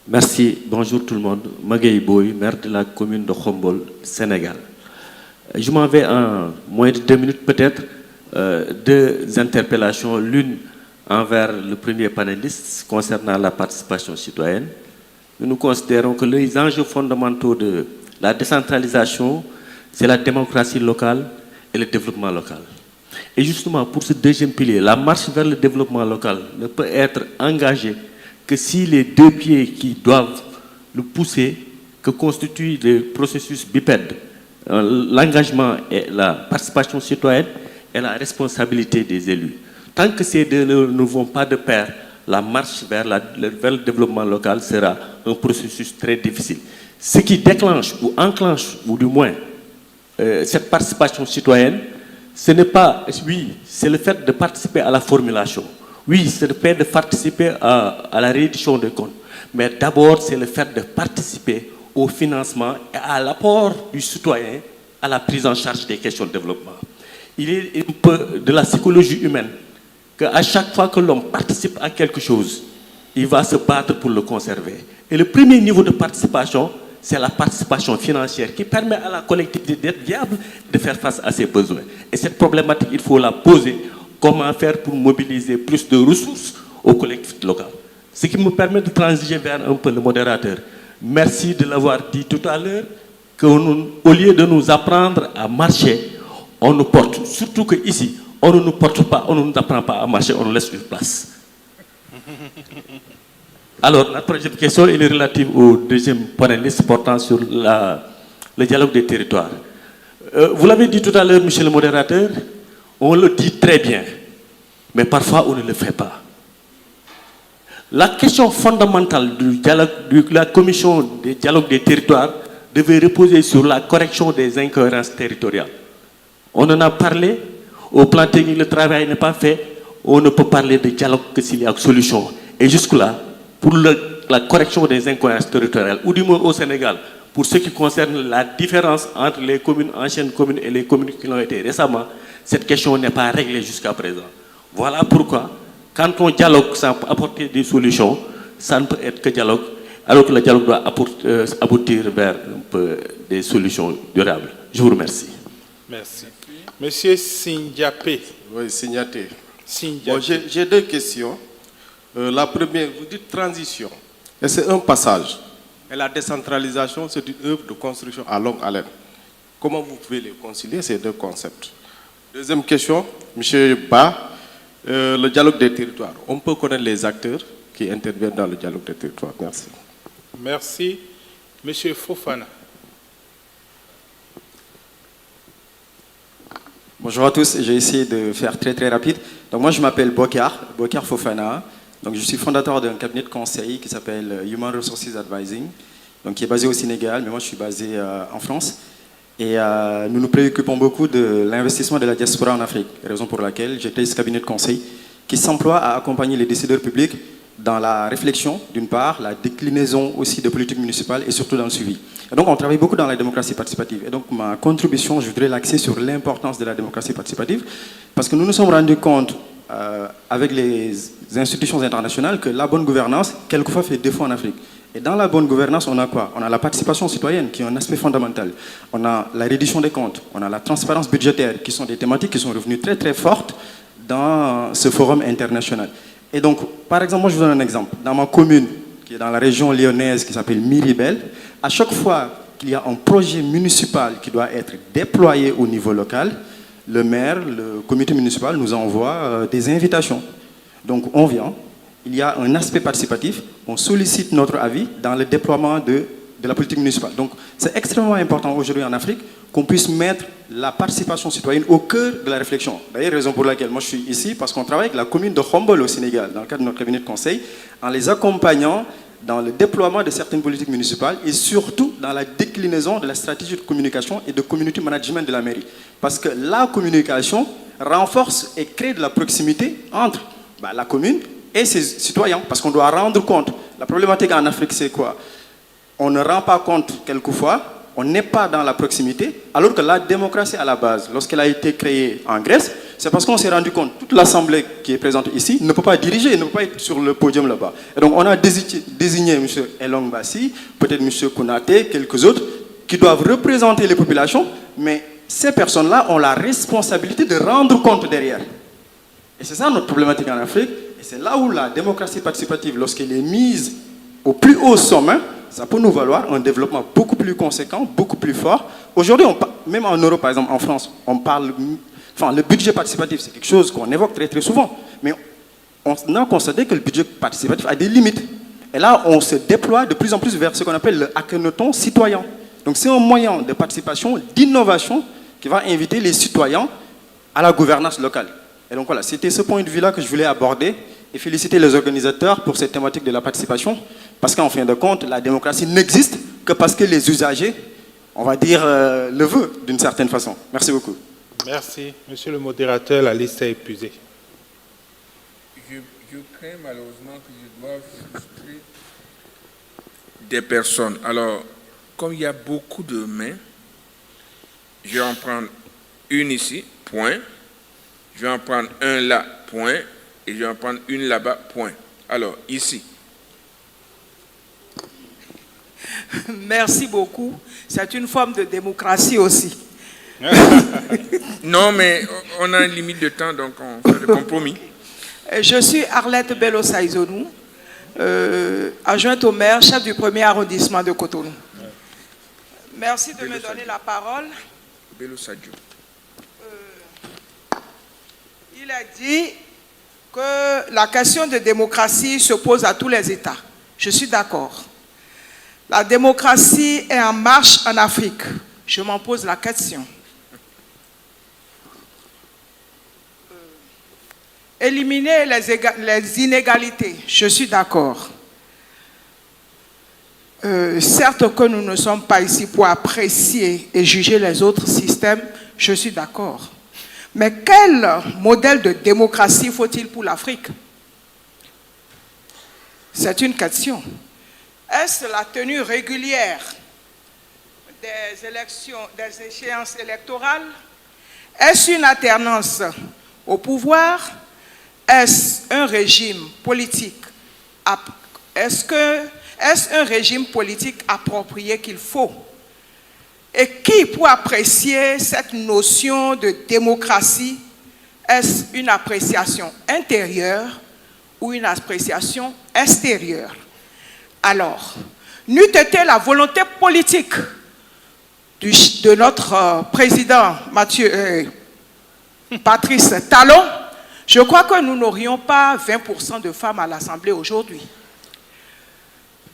K: Merci, bonjour tout le monde. Magaye Boy, maire de la commune de Khombol, Sénégal. Je m'en vais en moins de 2 minutes peut-être. 2 interpellations, l'une envers le premier panéliste concernant la participation citoyenne. Nous considérons que les enjeux fondamentaux de la décentralisation, c'est la démocratie locale et le développement local. Et justement, pour ce 2e pilier, la marche vers le développement local ne peut être engagée que si les 2 pieds qui doivent le pousser, que constitue le processus bipède, l'engagement et la participation citoyenne et la responsabilité des élus. Tant que ces 2 ne vont pas de pair, la marche vers le développement local sera un processus très difficile. Ce qui déclenche ou enclenche, ou du moins, cette participation citoyenne, ce n'est pas, oui, c'est le fait de participer à la formulation. Oui, c'est le fait de participer à la réédition des comptes. Mais d'abord, c'est le fait de participer au financement et à l'apport du citoyen à la prise en charge des questions de développement. Il est un peu de la psychologie humaine qu'à chaque fois que l'homme participe à quelque chose, il va se battre pour le conserver. Et le premier niveau de participation, c'est la participation financière qui permet à la collectivité d'être viable, de faire face à ses besoins. Et cette problématique, il faut la poser. Comment faire pour mobiliser plus de ressources aux collectivités locales? Ce qui me permet de transiger vers un peu le modérateur. Merci de l'avoir dit tout à l'heure, qu'au lieu de nous apprendre à marcher, on nous porte. Surtout qu'ici, on ne nous porte pas, on ne nous apprend pas à marcher, on nous laisse une place. Alors, la prochaine question est relative au 2e panéliste portant sur le dialogue des territoires. Vous l'avez dit tout à l'heure, monsieur le modérateur, on le dit très bien, mais parfois on ne le fait pas. La question fondamentale du dialogue, de la commission des dialogues des territoires devait reposer sur la correction des incohérences territoriales. On en a parlé, au plan technique le travail n'est pas fait, on ne peut parler de dialogue que s'il y a solution. Et jusque-là, pour la correction des incohérences territoriales, ou du moins au Sénégal, pour ce qui concerne la différence entre les communes, anciennes communes et les communes qui l'ont été récemment, cette question n'est pas réglée jusqu'à présent. Voilà pourquoi, quand on dialogue sans apporter des solutions, ça ne peut être que dialogue, alors que le dialogue doit aboutir vers un peu des solutions durables. Je vous remercie.
D: Merci. Monsieur Sindiapé.
L: Oui, Signaté.
D: Bon,
L: j'ai deux questions. La première, vous dites transition. Et c'est un passage. Et la décentralisation, c'est une œuvre de construction à longue haleine. Comment vous pouvez les concilier, ces deux concepts? Deuxième question, M. Ba, le dialogue des territoires. On peut connaître les acteurs qui interviennent dans le dialogue des territoires. Merci.
D: Merci. Monsieur Fofana.
M: Bonjour à tous, j'ai essayé de faire très rapide. Donc moi je m'appelle Bokar Fofana. Donc je suis fondateur d'un cabinet de conseil qui s'appelle Human Resources Advising, donc qui est basé au Sénégal, mais moi je suis basé en France. Et nous nous préoccupons beaucoup de l'investissement de la diaspora en Afrique, raison pour laquelle j'ai créé ce cabinet de conseil qui s'emploie à accompagner les décideurs publics dans la réflexion, d'une part, la déclinaison aussi de politiques municipales et surtout dans le suivi. Et donc on travaille beaucoup dans la démocratie participative. Et donc ma contribution, je voudrais l'axer sur l'importance de la démocratie participative, parce que nous nous sommes rendus compte avec les institutions internationales que la bonne gouvernance, quelquefois, fait défaut en Afrique. Et dans la bonne gouvernance, on a quoi? On a la participation citoyenne, qui est un aspect fondamental. On a la reddition des comptes, on a la transparence budgétaire, qui sont des thématiques qui sont revenues très fortes dans ce forum international. Et donc, par exemple, moi je vous donne un exemple. Dans ma commune, qui est dans la région lyonnaise, qui s'appelle Miribel, à chaque fois qu'il y a un projet municipal qui doit être déployé au niveau local, le maire, le comité municipal nous envoie des invitations. Donc on vient, il y a un aspect participatif, on sollicite notre avis dans le déploiement de la politique municipale. Donc c'est extrêmement important aujourd'hui en Afrique qu'on puisse mettre la participation citoyenne au cœur de la réflexion. D'ailleurs, raison pour laquelle moi je suis ici, parce qu'on travaille avec la commune de Khombole au Sénégal, dans le cadre de notre cabinet de conseil, en les accompagnant dans le déploiement de certaines politiques municipales et surtout dans la déclinaison de la stratégie de communication et de community management de la mairie. Parce que la communication renforce et crée de la proximité entre la commune et ses citoyens, parce qu'on doit rendre compte. La problématique en Afrique, c'est quoi? On ne rend pas compte quelquefois, on n'est pas dans la proximité, alors que la démocratie à la base, lorsqu'elle a été créée en Grèce, c'est parce qu'on s'est rendu compte, toute l'Assemblée qui est présente ici ne peut pas diriger, ne peut pas être sur le podium là-bas. Et donc on a désigné M. Elong Bassi, peut-être M. Konaté, quelques autres, qui doivent représenter les populations, mais ces personnes-là ont la responsabilité de rendre compte derrière. Et c'est ça notre problématique en Afrique, et c'est là où la démocratie participative, lorsqu'elle est mise au plus haut sommet, ça peut nous valoir un développement beaucoup plus conséquent, beaucoup plus fort. Aujourd'hui, même en Europe, par exemple, en France, on parle... Enfin, le budget participatif, c'est quelque chose qu'on évoque très souvent. Mais on a constaté que le budget participatif a des limites. Et là, on se déploie de plus en plus vers ce qu'on appelle le hackathon citoyen. Donc c'est un moyen de participation, d'innovation, qui va inviter les citoyens à la gouvernance locale. Et donc voilà, c'était ce point de vue-là que je voulais aborder et féliciter les organisateurs pour cette thématique de la participation. Parce qu'en fin de compte, la démocratie n'existe que parce que les usagers, on va dire, le veulent d'une certaine façon. Merci beaucoup.
D: Merci. Monsieur le modérateur, la liste est épuisée.
C: Je crains malheureusement que je doive frustrer des personnes. Alors, comme il y a beaucoup de mains, je vais en prendre une ici, point. Je vais en prendre un là, point. Et je vais en prendre une là-bas, point. Alors, ici.
N: Merci beaucoup. C'est une forme de démocratie aussi.
C: Non, mais on a une limite de temps, donc on fait des compromis.
N: Je suis Arlette Bello-Saïzonou, adjointe au maire, chef du 1er arrondissement de Cotonou. Merci de me donner la parole.
C: Bello-Sadio.
N: Il a dit que la question de démocratie se pose à tous les États. Je suis d'accord. La démocratie est en marche en Afrique. Je m'en pose la question. Éliminer les inégalités, je suis d'accord. Certes que nous ne sommes pas ici pour apprécier et juger les autres systèmes, je suis d'accord. Mais quel modèle de démocratie faut-il pour l'Afrique? C'est une question. Est-ce la tenue régulière des élections, des échéances électorales? Est-ce une alternance au pouvoir? Est-ce un régime politique? Est-ce un régime politique approprié qu'il faut? Et qui peut apprécier cette notion de démocratie? Est-ce une appréciation intérieure ou une appréciation extérieure? Alors, n'eût été la volonté politique de notre président Patrice Talon, je crois que nous n'aurions pas 20% de femmes à l'Assemblée aujourd'hui.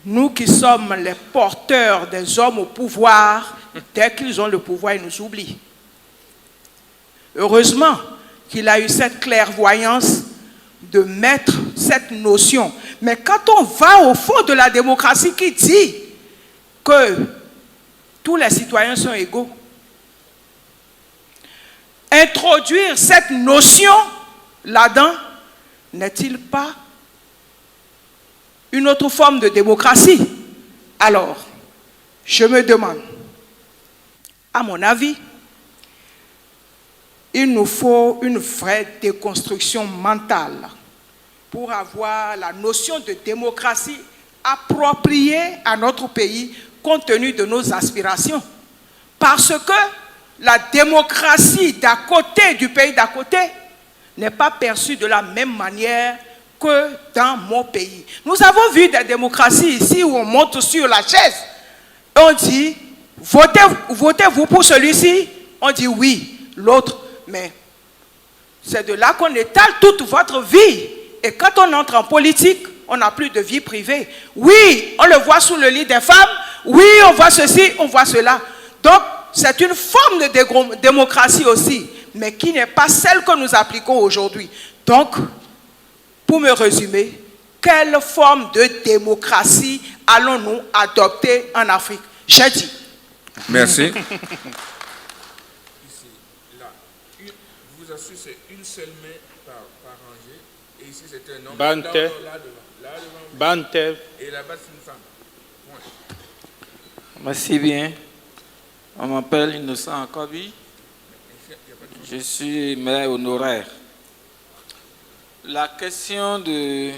N: Nous qui sommes les porteurs des hommes au pouvoir, dès qu'ils ont le pouvoir, ils nous oublient. Heureusement qu'il a eu cette clairvoyance de mettre cette notion. Mais quand on va au fond de la démocratie qui dit que tous les citoyens sont égaux, introduire cette notion là-dedans n'est-il pas une autre forme de démocratie? Alors, je me demande, à mon avis, il nous faut une vraie déconstruction mentale pour avoir la notion de démocratie appropriée à notre pays compte tenu de nos aspirations. Parce que la démocratie d'à côté du pays d'à côté n'est pas perçue de la même manière que dans mon pays. Nous avons vu des démocraties ici où on monte sur la chaise et on dit votez-vous pour celui-ci? On dit oui, l'autre. Mais c'est de là qu'on étale toute votre vie. Et quand on entre en politique, on n'a plus de vie privée. Oui, on le voit sous le lit des femmes. Oui, on voit ceci, on voit cela. Donc, c'est une forme de démocratie aussi, mais qui n'est pas celle que nous appliquons aujourd'hui. Donc, pour me résumer, quelle forme de démocratie allons-nous adopter en Afrique? J'ai dit.
C: Merci. C'est une seule main par rangée. Et ici, c'est un homme.
D: Bante. Bante.
C: Et là-bas, c'est une femme. Point.
O: Merci bien. On m'appelle Innocent Akobi. Je suis maire honoraire. La question de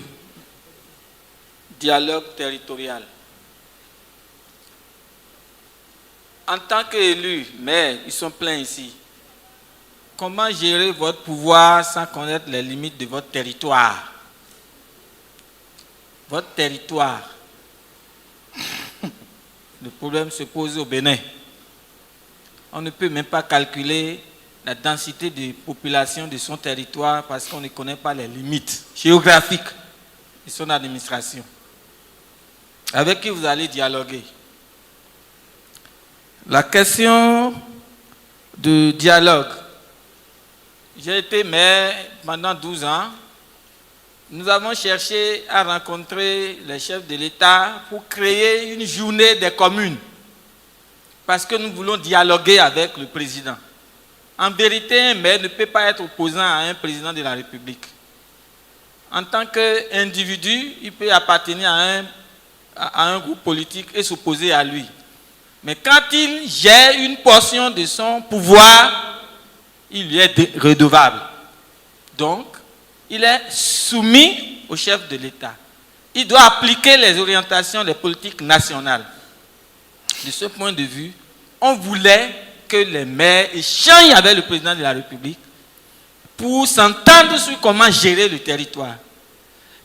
O: dialogue territorial. En tant qu'élu, maire, ils sont pleins ici. Comment gérer votre pouvoir sans connaître les limites de votre territoire? Votre territoire. Le problème se pose au Bénin. On ne peut même pas calculer la densité de population de son territoire parce qu'on ne connaît pas les limites géographiques de son administration. Avec qui vous allez dialoguer? La question de dialogue. J'ai été maire pendant 12 ans. Nous avons cherché à rencontrer les chefs de l'État pour créer une journée des communes. Parce que nous voulons dialoguer avec le président. En vérité, un maire ne peut pas être opposant à un président de la République. En tant qu'individu, il peut appartenir à un groupe politique et s'opposer à lui. Mais quand il gère une portion de son pouvoir, il lui est redevable. Donc, il est soumis au chef de l'État. Il doit appliquer les orientations des politiques nationales. De ce point de vue, on voulait que les maires échangent avec le président de la République pour s'entendre sur comment gérer le territoire.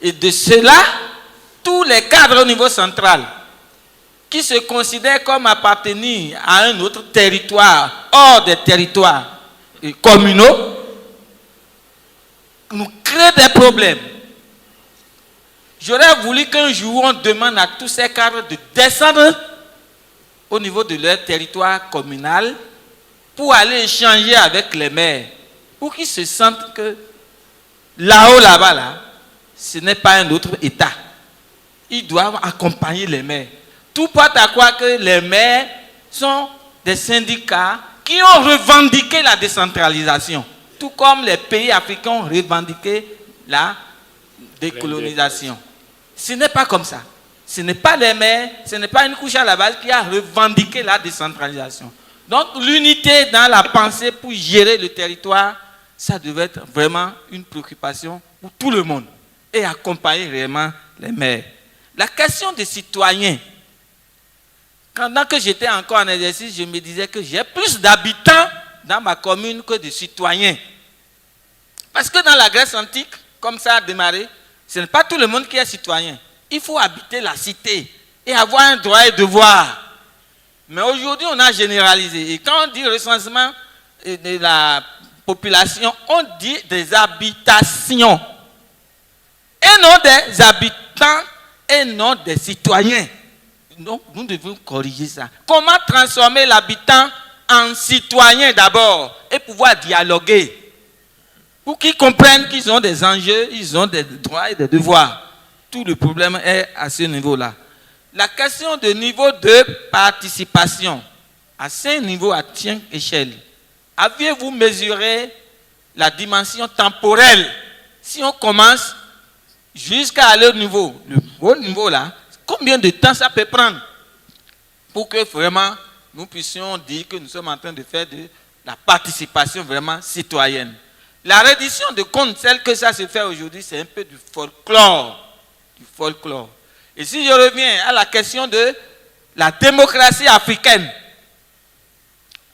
O: Et de cela, tous les cadres au niveau central qui se considèrent comme appartenir à un autre territoire, hors des territoires communaux, nous créent des problèmes. J'aurais voulu qu'un jour on demande à tous ces cadres de descendre au niveau de leur territoire communal pour aller échanger avec les maires, pour qu'ils se sentent que là-haut, là-bas, là, ce n'est pas un autre État. Ils doivent accompagner les maires. Tout porte à croire que les maires sont des syndicats qui ont revendiqué la décentralisation, tout comme les pays africains ont revendiqué la décolonisation. Ce n'est pas comme ça. Ce n'est pas les maires, ce n'est pas une couche à la base qui a revendiqué la décentralisation. Donc l'unité dans la pensée pour gérer le territoire, ça devait être vraiment une préoccupation pour tout le monde et accompagner réellement les maires. La question des citoyens, pendant que j'étais encore en exercice, je me disais que j'ai plus d'habitants dans ma commune que de citoyens. Parce que dans la Grèce antique, comme ça a démarré, ce n'est pas tout le monde qui est citoyen. Il faut habiter la cité et avoir un droit et devoir. Mais aujourd'hui, on a généralisé. Et quand on dit recensement de la population, on dit des habitations. Et non des habitants et non des citoyens. Donc, nous devons corriger ça. Comment transformer l'habitant en citoyen d'abord et pouvoir dialoguer pour qu'ils comprennent qu'ils ont des enjeux, ils ont des droits et des devoirs. Tout le problème est à ce niveau-là. La question de niveau de participation, à 5 niveaux, à 5 échelles, aviez-vous mesuré la dimension temporelle? Si on commence jusqu'à leur niveau, le haut niveau là, combien de temps ça peut prendre pour que vraiment nous puissions dire que nous sommes en train de faire de la participation vraiment citoyenne? La reddition de comptes, celle que ça se fait aujourd'hui, c'est un peu du folklore. Du folklore. Et si je reviens à la question de la démocratie africaine,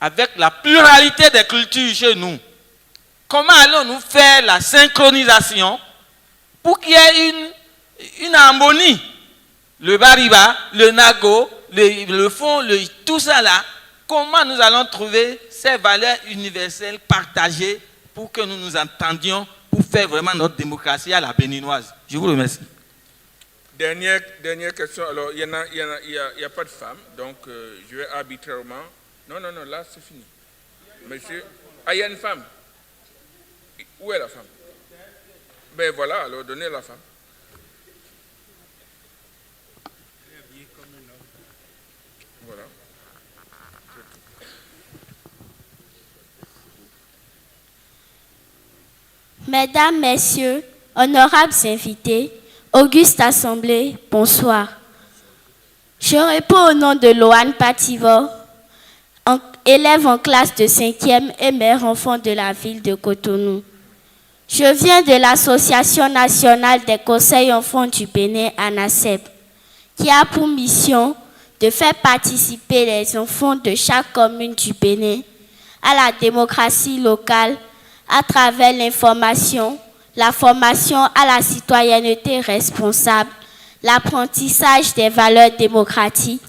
O: avec la pluralité des cultures chez nous, comment allons-nous faire la synchronisation pour qu'il y ait une harmonie? Le bariba, le nago, le fond, tout ça là, comment nous allons trouver ces valeurs universelles partagées pour que nous nous entendions pour faire vraiment notre démocratie à la béninoise? Je vous remercie.
C: Dernière question. Alors, il n'y a pas de femmes, donc je vais arbitrairement... Non, là, c'est fini. Monsieur... Ah, il y a une femme. Où est la femme? Ben voilà, alors donnez la femme. Voilà.
P: Mesdames, Messieurs, honorables invités, Auguste Assemblée, bonsoir. Je réponds au nom de Loane Pativo, élève en classe de 5e et mère enfant de la ville de Cotonou. Je viens de l'Association nationale des conseils enfants du Bénin, ANACEB, qui a pour mission de faire participer les enfants de chaque commune du Bénin à la démocratie locale à travers l'information, la formation à la citoyenneté responsable, l'apprentissage des valeurs démocratiques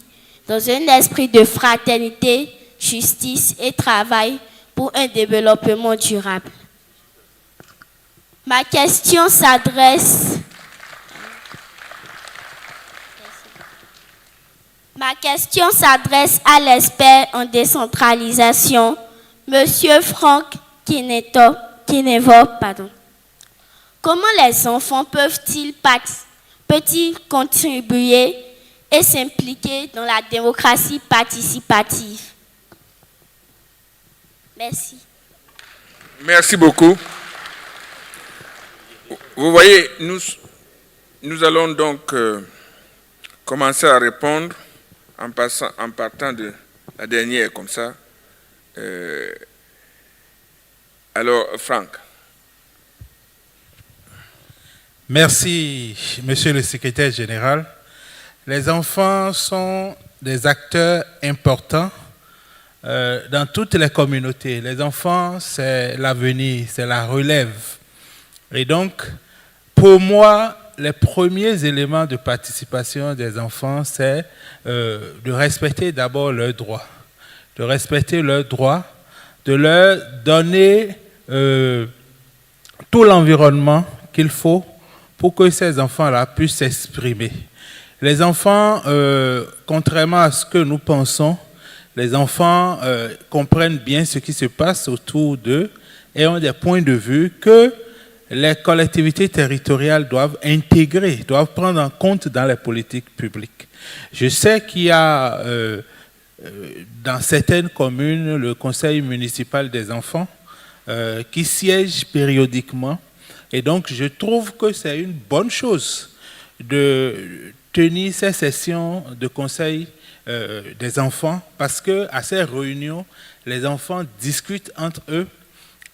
P: dans un esprit de fraternité, justice et travail pour un développement durable. Ma question s'adresse à l'expert en décentralisation, Monsieur Franck Kinevo. Comment les enfants peuvent-ils contribuer et s'impliquer dans la démocratie participative? Merci.
C: Merci beaucoup. Vous voyez, nous allons donc commencer à répondre en partant de la dernière, comme ça. Alors, Franck.
D: Merci, Monsieur le Secrétaire général. Les enfants sont des acteurs importants dans toutes les communautés. Les enfants, c'est l'avenir, c'est la relève. Et donc, pour moi, les premiers éléments de participation des enfants, c'est de respecter d'abord leurs droits. De respecter leurs droits, de leur donner tout l'environnement qu'il faut pour que ces enfants-là puissent s'exprimer. Les enfants, contrairement à ce que nous pensons, les enfants comprennent bien ce qui se passe autour d'eux et ont des points de vue que les collectivités territoriales doivent intégrer, doivent prendre en compte dans les politiques publiques. Je sais qu'il y a dans certaines communes le conseil municipal des enfants qui siège périodiquement. Et donc, je trouve que c'est une bonne chose de tenir ces sessions de conseil des enfants, parce qu'à ces réunions, les enfants discutent entre eux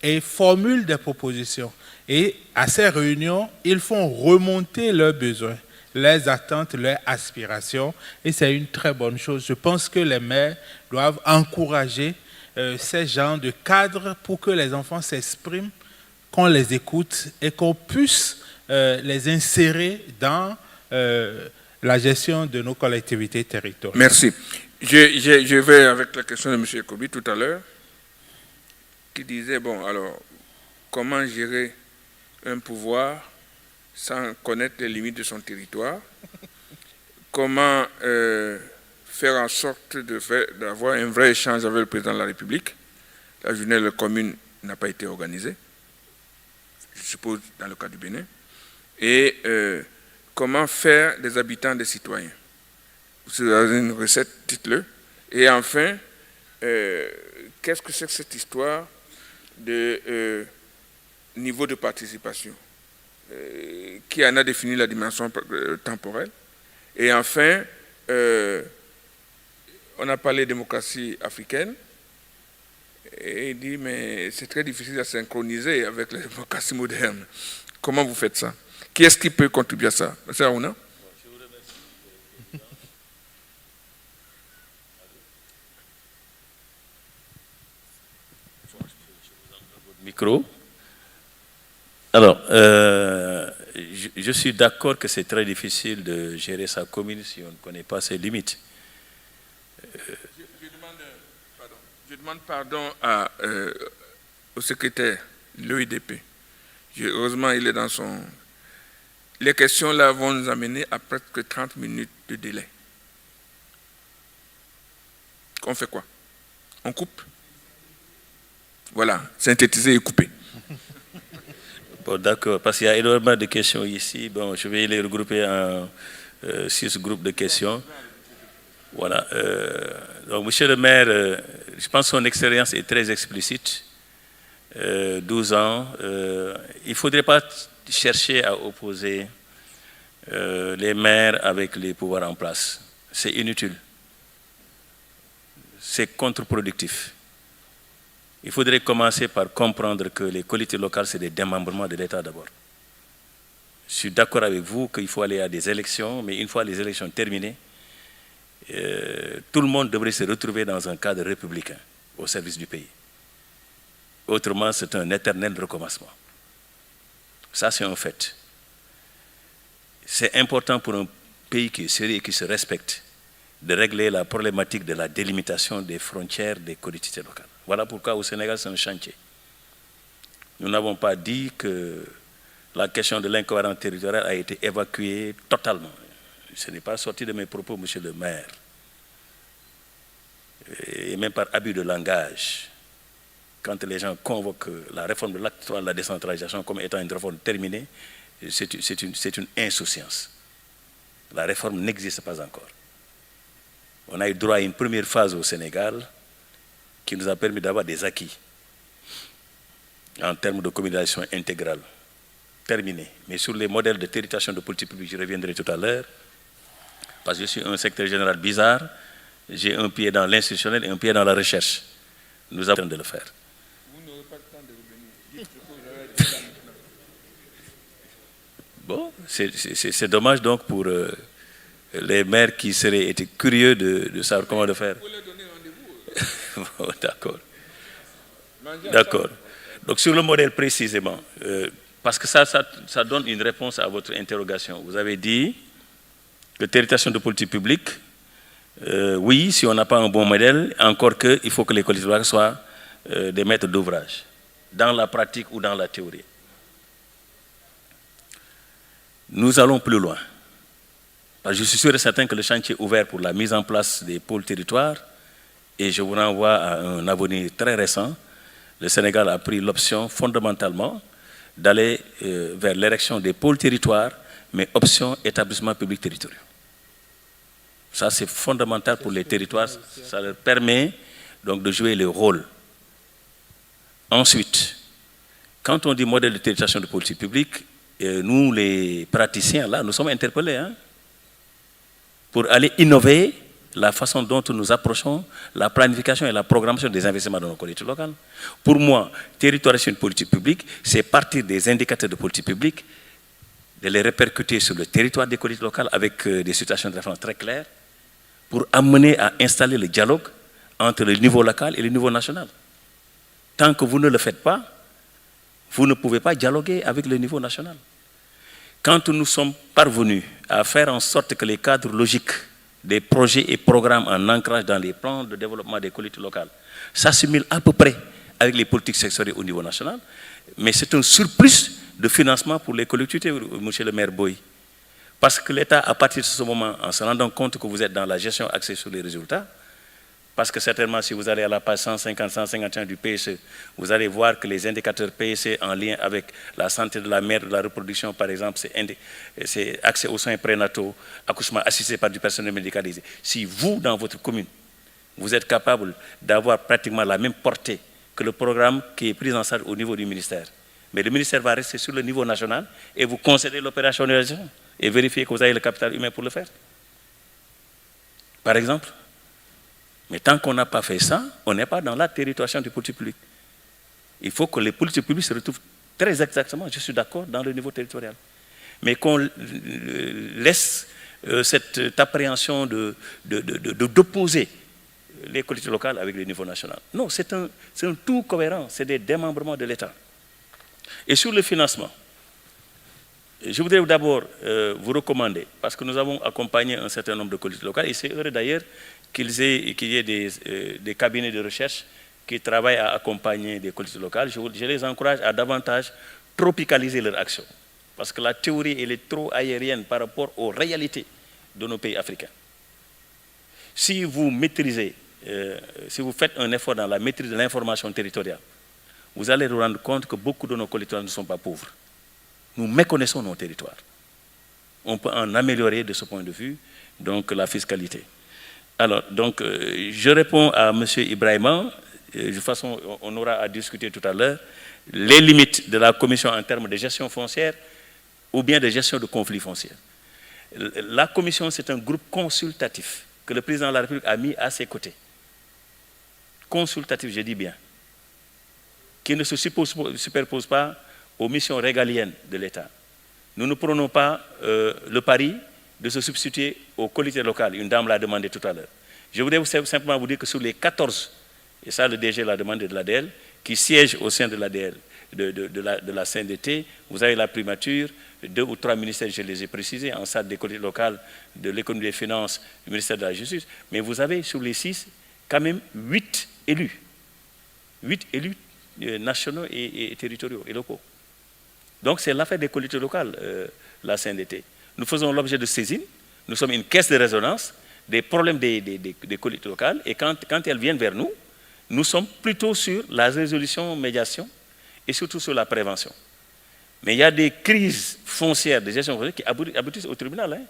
D: et formulent des propositions. Et à ces réunions, ils font remonter leurs besoins, leurs attentes, leurs aspirations, et c'est une très bonne chose. Je pense que les maires doivent encourager ces genres de cadres pour que les enfants s'expriment, qu'on les écoute et qu'on puisse les insérer dans la gestion de nos collectivités territoriales.
C: Merci. Je vais avec la question de M. Kobi tout à l'heure, qui disait, bon, alors, comment gérer un pouvoir sans connaître les limites de son territoire? Comment faire en sorte d'avoir un vrai échange avec le président de la République? La journée de la commune n'a pas été organisée, je suppose, dans le cas du Bénin. Et comment faire des habitants des citoyens? Vous avez une recette, dites-le. Et enfin, qu'est-ce que c'est que cette histoire de niveau de participation? Qui en a défini la dimension temporelle? Et enfin, on a parlé de démocratie africaine, et il dit, mais c'est très difficile à synchroniser avec la démocratie moderne. Comment vous faites ça? Qui est-ce qui peut contribuer à ça? M. Aouna?
E: Micro. Alors, je suis d'accord que c'est très difficile de gérer sa commune si on ne connaît pas ses limites.
C: Je demande pardon au secrétaire de l'OIDP. Heureusement, il est dans son... Les questions là vont nous amener à presque 30 minutes de délai. On fait quoi? On coupe? Voilà, synthétiser et couper.
E: Bon, d'accord, parce qu'il y a énormément de questions ici. Bon, je vais les regrouper en 6 groupes de questions. Voilà. Donc, monsieur le maire, je pense que son expérience est très explicite. 12 ans. Il ne faudrait pas chercher à opposer les maires avec les pouvoirs en place. C'est inutile. C'est contre-productif. Il faudrait commencer par comprendre que les collectivités locales, c'est des démembrements de l'État d'abord. Je suis d'accord avec vous qu'il faut aller à des élections, mais une fois les élections terminées, tout le monde devrait se retrouver dans un cadre républicain au service du pays. Autrement, c'est un éternel recommencement. Ça, c'est un fait. C'est important pour un pays qui est sérieux et qui se respecte de régler la problématique de la délimitation des frontières des collectivités locales. Voilà pourquoi au Sénégal, c'est un chantier. Nous n'avons pas dit que la question de l'incohérence territoriale a été évacuée totalement. Ce n'est pas sorti de mes propos, monsieur le maire. Et même par abus de langage. Quand les gens convoquent la réforme de l'acte 3 de la décentralisation comme étant une réforme terminée, c'est une insouciance. La réforme n'existe pas encore. On a eu droit à une première phase au Sénégal qui nous a permis d'avoir des acquis en termes de communication intégrale. Terminé. Mais sur les modèles de territorialisation de politique publique, je reviendrai tout à l'heure, parce que je suis un secrétaire général bizarre, j'ai un pied dans l'institutionnel et un pied dans la recherche. Nous avons le temps de le faire.
C: Vous n'aurez pas le temps de revenir.
E: Bon, c'est dommage donc pour les maires qui seraient été curieux de savoir comment le faire.
C: Vous leur donner rendez-vous.
E: Bon, d'accord. D'accord. Donc sur le modèle précisément, parce que ça donne une réponse à votre interrogation. Vous avez dit que territorialisation de politique publique, oui, si on n'a pas un bon modèle, encore qu'il faut que les collectivités soient des maîtres d'ouvrage, dans la pratique ou dans la théorie. Nous allons plus loin. Parce que je suis sûr et certain que le chantier est ouvert pour la mise en place des pôles territoires, et je vous renvoie à un avenir très récent. Le Sénégal a pris l'option fondamentalement d'aller vers l'érection des pôles territoires, mais option établissements publics territoriaux. Ça, c'est fondamental pour les territoires. Ça leur permet donc de jouer le rôle. Ensuite, quand on dit modèle de territorialisation de politique publique, nous, les praticiens, là, nous sommes interpellés. Hein? pour aller innover la façon dont nous approchons la planification et la programmation des investissements dans nos collectivités locales. Pour moi, territoire c'est une politique publique, c'est partir des indicateurs de politique publique, de les répercuter sur le territoire des collectivités locales avec des situations de référence très claires, pour amener à installer le dialogue entre le niveau local et le niveau national. Tant que vous ne le faites pas, vous ne pouvez pas dialoguer avec le niveau national. Quand nous sommes parvenus à faire en sorte que les cadres logiques des projets et programmes en ancrage dans les plans de développement des collectivités locales s'assimilent à peu près avec les politiques sectorielles au niveau national, mais c'est un surplus de financement pour les collectivités, monsieur le maire Boy. Parce que l'État, à partir de ce moment, en se rendant compte que vous êtes dans la gestion axée sur les résultats, parce que certainement, si vous allez à la page 150-151 du PSE, vous allez voir que les indicateurs PSE en lien avec la santé de la mère, de la reproduction, par exemple, c'est accès aux soins prénataux, accouchement assisté par du personnel médicalisé. Si vous, dans votre commune, vous êtes capable d'avoir pratiquement la même portée que le programme qui est pris en charge au niveau du ministère, mais le ministère va rester sur le niveau national et vous concédez l'opérationnalisation et vérifier que vous avez le capital humain pour le faire. Par exemple. Mais tant qu'on n'a pas fait ça, on n'est pas dans la territorialisation du politique public. Il faut que les politiques publiques se retrouvent très exactement, je suis d'accord, dans le niveau territorial. Mais qu'on laisse cette appréhension d'opposer les collectivités locales avec le niveau national. Non, c'est un tout cohérent, c'est des démembrements de l'État. Et sur le financement, je voudrais d'abord vous recommander, parce que nous avons accompagné un certain nombre de collectivités locales, et c'est heureux d'ailleurs qu'il y ait des cabinets de recherche qui travaillent à accompagner des collectivités locales. Je les encourage à davantage tropicaliser leur action, parce que la théorie elle est trop aérienne par rapport aux réalités de nos pays africains. Si vous maîtrisez, si vous faites un effort dans la maîtrise de l'information territoriale, vous allez vous rendre compte que beaucoup de nos collectivités ne sont pas pauvres. Nous méconnaissons nos territoires. On peut en améliorer de ce point de vue, donc la fiscalité. Alors, donc, je réponds à M. Ibrahima, de toute façon, on aura à discuter tout à l'heure, les limites de la commission en termes de gestion foncière ou bien de gestion de conflits fonciers. La commission, c'est un groupe consultatif que le président de la République a mis à ses côtés. Consultatif, je dis bien, qui ne se superpose pas aux missions régaliennes de l'État. Nous ne prenons pas le pari de se substituer aux collectivités locales. Une dame l'a demandé tout à l'heure. Je voudrais simplement vous dire que sur les 14, et ça le DG l'a demandé de l'ADL, qui siègent au sein de l'ADL, de la CNDT, vous avez la primature, 2 ou 3 ministères, je les ai précisés, en salle des collectivités locales, de l'économie et des finances, du ministère de la Justice, mais vous avez sur les 6, quand même 8 élus. 8 élus nationaux et territoriaux et locaux. Donc c'est l'affaire des collectivités locales, la CNDT. Nous faisons l'objet de saisine, nous sommes une caisse de résonance des problèmes des collectivités locales, et quand elles viennent vers nous, nous sommes plutôt sur la résolution, médiation, et surtout sur la prévention. Mais il y a des crises foncières, de gestion foncière qui aboutissent au tribunal. Hein.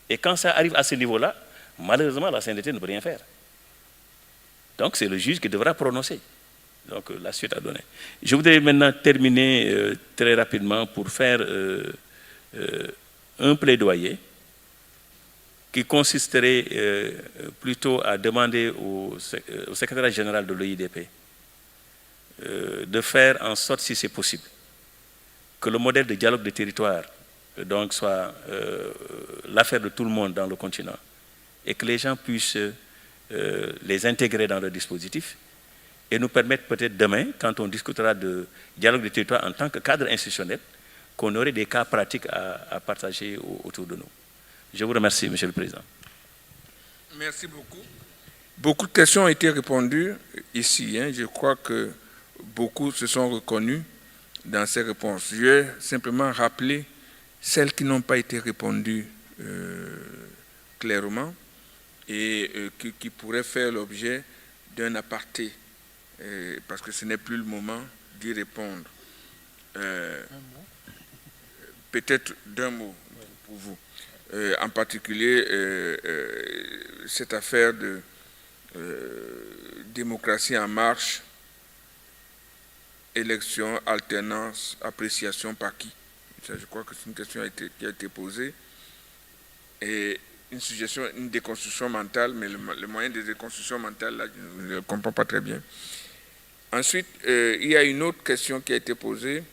E: Et quand ça arrive à ce niveau-là, malheureusement, la CNDT ne peut rien faire. Donc c'est le juge qui devra prononcer. Donc la suite à donner. Je voudrais maintenant terminer très rapidement pour faire un plaidoyer qui consisterait plutôt à demander au secrétaire général de l'OIDP de faire en sorte, si c'est possible, que le modèle de dialogue des territoires donc, soit l'affaire de tout le monde dans le continent et que les gens puissent les intégrer dans le dispositif et nous permettre peut-être demain, quand on discutera de dialogue des territoires en tant que cadre institutionnel, qu'on aurait des cas pratiques à partager autour de nous. Je vous remercie, Monsieur le Président.
C: Merci beaucoup. Beaucoup de questions ont été répondues ici. Hein. Je crois que beaucoup se sont reconnus dans ces réponses. Je vais simplement rappeler celles qui n'ont pas été répondues clairement et qui pourraient faire l'objet d'un aparté, parce que ce n'est plus le moment d'y répondre. Peut-être d'un mot pour vous. En particulier, cette affaire de démocratie en marche, élection, alternance, appréciation par qui? Ça, je crois que c'est une question qui a été posée. Et une suggestion, une déconstruction mentale, mais le moyen de déconstruction mentale, là, je ne le comprends pas très bien. Ensuite, il y a une autre question qui a été posée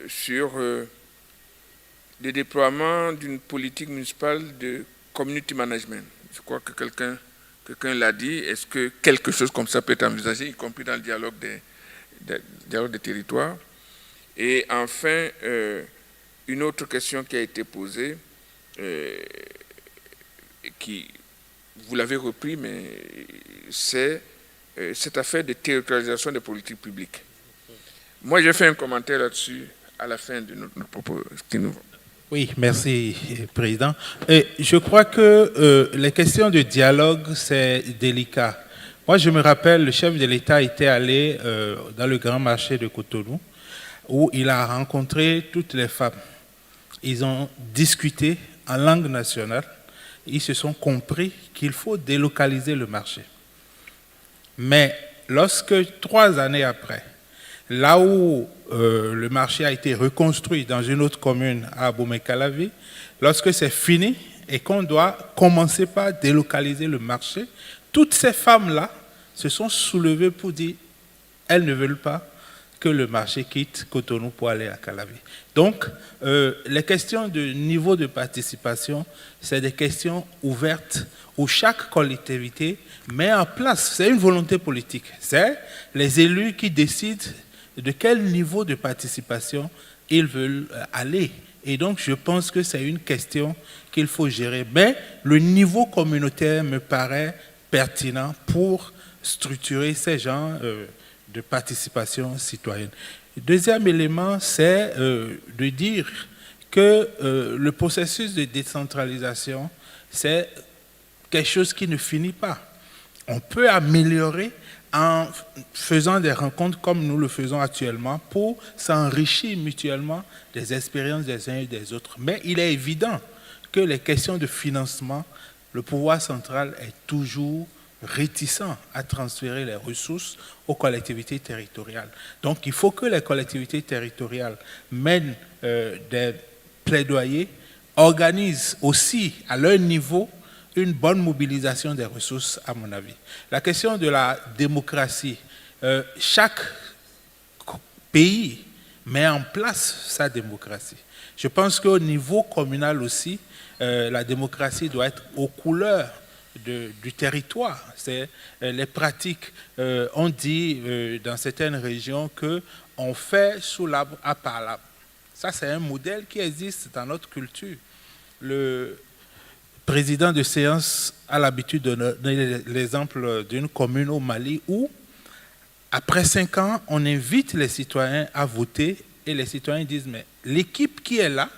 C: sur le déploiement d'une politique municipale de community management. Je crois que quelqu'un l'a dit. Est-ce que quelque chose comme ça peut être envisagé, y compris dans le dialogue des territoires? Et enfin, une autre question qui a été posée, qui, vous l'avez repris, mais c'est cette affaire de territorialisation des politiques publiques. Moi, j'ai fait un commentaire là-dessus à la fin de notre propos.
D: Oui, merci, Président. Et je crois que les questions de dialogue, c'est délicat. Moi, je me rappelle, le chef de l'État était allé dans le grand marché de Cotonou, où il a rencontré toutes les femmes. Ils ont discuté en langue nationale. Ils se sont compris qu'il faut délocaliser le marché. Mais lorsque 3 années après, là où le marché a été reconstruit dans une autre commune à Abomey-Calavi, lorsque c'est fini et qu'on doit commencer par délocaliser le marché, toutes ces femmes-là se sont soulevées pour dire qu'elles ne veulent pas que le marché quitte Cotonou pour aller à Calavi. Donc, les questions de niveau de participation, c'est des questions ouvertes où chaque collectivité met en place, c'est une volonté politique, c'est les élus qui décident de quel niveau de participation ils veulent aller. Et donc, je pense que c'est une question qu'il faut gérer. Mais le niveau communautaire me paraît pertinent pour structurer ces genres de participation citoyenne. Le deuxième élément, c'est de dire que le processus de décentralisation, c'est quelque chose qui ne finit pas. On peut améliorer en faisant des rencontres comme nous le faisons actuellement pour s'enrichir mutuellement des expériences des uns et des autres. Mais il est évident que les questions de financement, le pouvoir central est toujours réticent à transférer les ressources aux collectivités territoriales. Donc il faut que les collectivités territoriales mènent des plaidoyers, organisent aussi à leur niveau une bonne mobilisation des ressources, à mon avis. La question de la démocratie, chaque pays met en place sa démocratie. Je pense qu'au niveau communal aussi, la démocratie doit être aux couleurs du territoire. C'est les pratiques. On dit dans certaines régions qu'on fait sous l'arbre à part l'arbre. Ça, c'est un modèle qui existe dans notre culture. Le président de séance a l'habitude de donner l'exemple d'une commune au Mali où, après 5 ans, on invite les citoyens à voter et les citoyens disent « mais l'équipe qui est là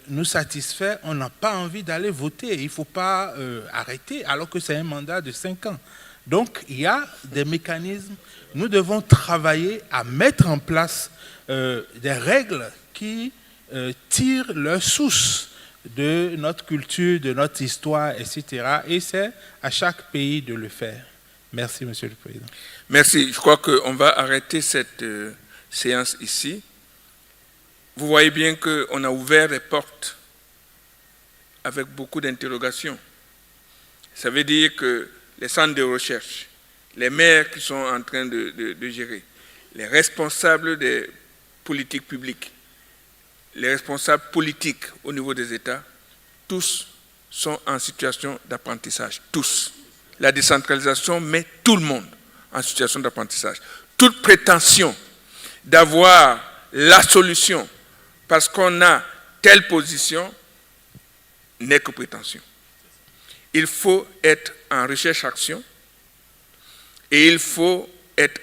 D: nous satisfait, on n'a pas envie d'aller voter, il ne faut pas arrêter alors que c'est un mandat de 5 ans ». Donc, il y a des mécanismes. Nous devons travailler à mettre en place des règles qui tirent leur source de notre culture, de notre histoire, etc. Et c'est à chaque pays de le faire. Merci, Monsieur le Président.
C: Merci. Je crois qu'on va arrêter cette séance ici. Vous voyez bien qu'on a ouvert les portes avec beaucoup d'interrogations. Ça veut dire que les centres de recherche, les maires qui sont en train de gérer, les responsables des politiques publiques, les responsables politiques au niveau des États, tous sont en situation d'apprentissage. Tous. La décentralisation met tout le monde en situation d'apprentissage. Toute prétention d'avoir la solution parce qu'on a telle position n'est que prétention. Il faut être en recherche-action et il faut être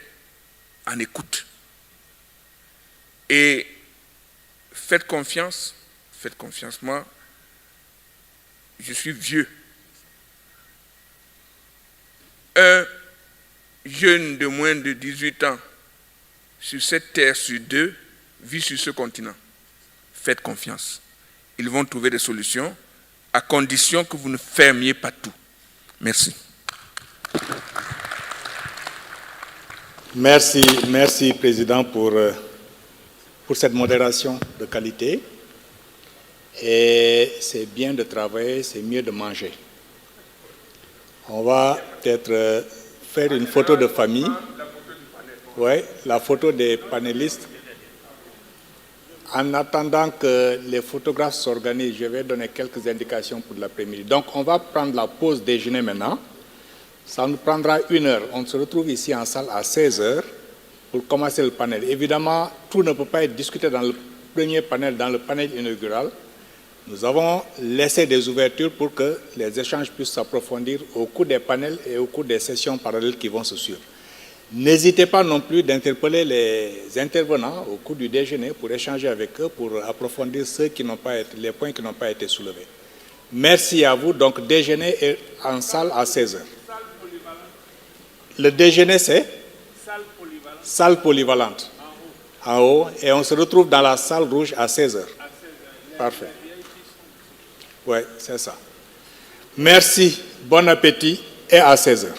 C: en écoute. Et faites confiance. Moi, je suis vieux. Un jeune de moins de 18 ans sur cette terre sur 2 vit sur ce continent. Faites confiance. Ils vont trouver des solutions à condition que vous ne fermiez pas tout. Merci.
Q: Merci Président pour cette modération de qualité. Et c'est bien de travailler, c'est mieux de manger. On va peut-être faire une photo de famille. Oui, la photo des panélistes. En attendant que les photographes s'organisent, je vais donner quelques indications pour l'après-midi. Donc, on va prendre la pause déjeuner maintenant. Ça nous prendra 1 heure. On se retrouve ici en salle à 16 heures pour commencer le panel. Évidemment, tout ne peut pas être discuté dans le premier panel, dans le panel inaugural. Nous avons laissé des ouvertures pour que les échanges puissent s'approfondir au cours des panels et au cours des sessions parallèles qui vont se suivre. N'hésitez pas non plus d'interpeller les intervenants au cours du déjeuner pour échanger avec eux, pour approfondir les points qui n'ont pas été soulevés. Merci à vous. Donc, déjeuner est en salle à 16 heures. Le déjeuner, c'est salle polyvalente. En haut. Et on se retrouve dans la salle rouge à 16 heures. Parfait. Oui, c'est ça. Merci, bon appétit et à 16 heures.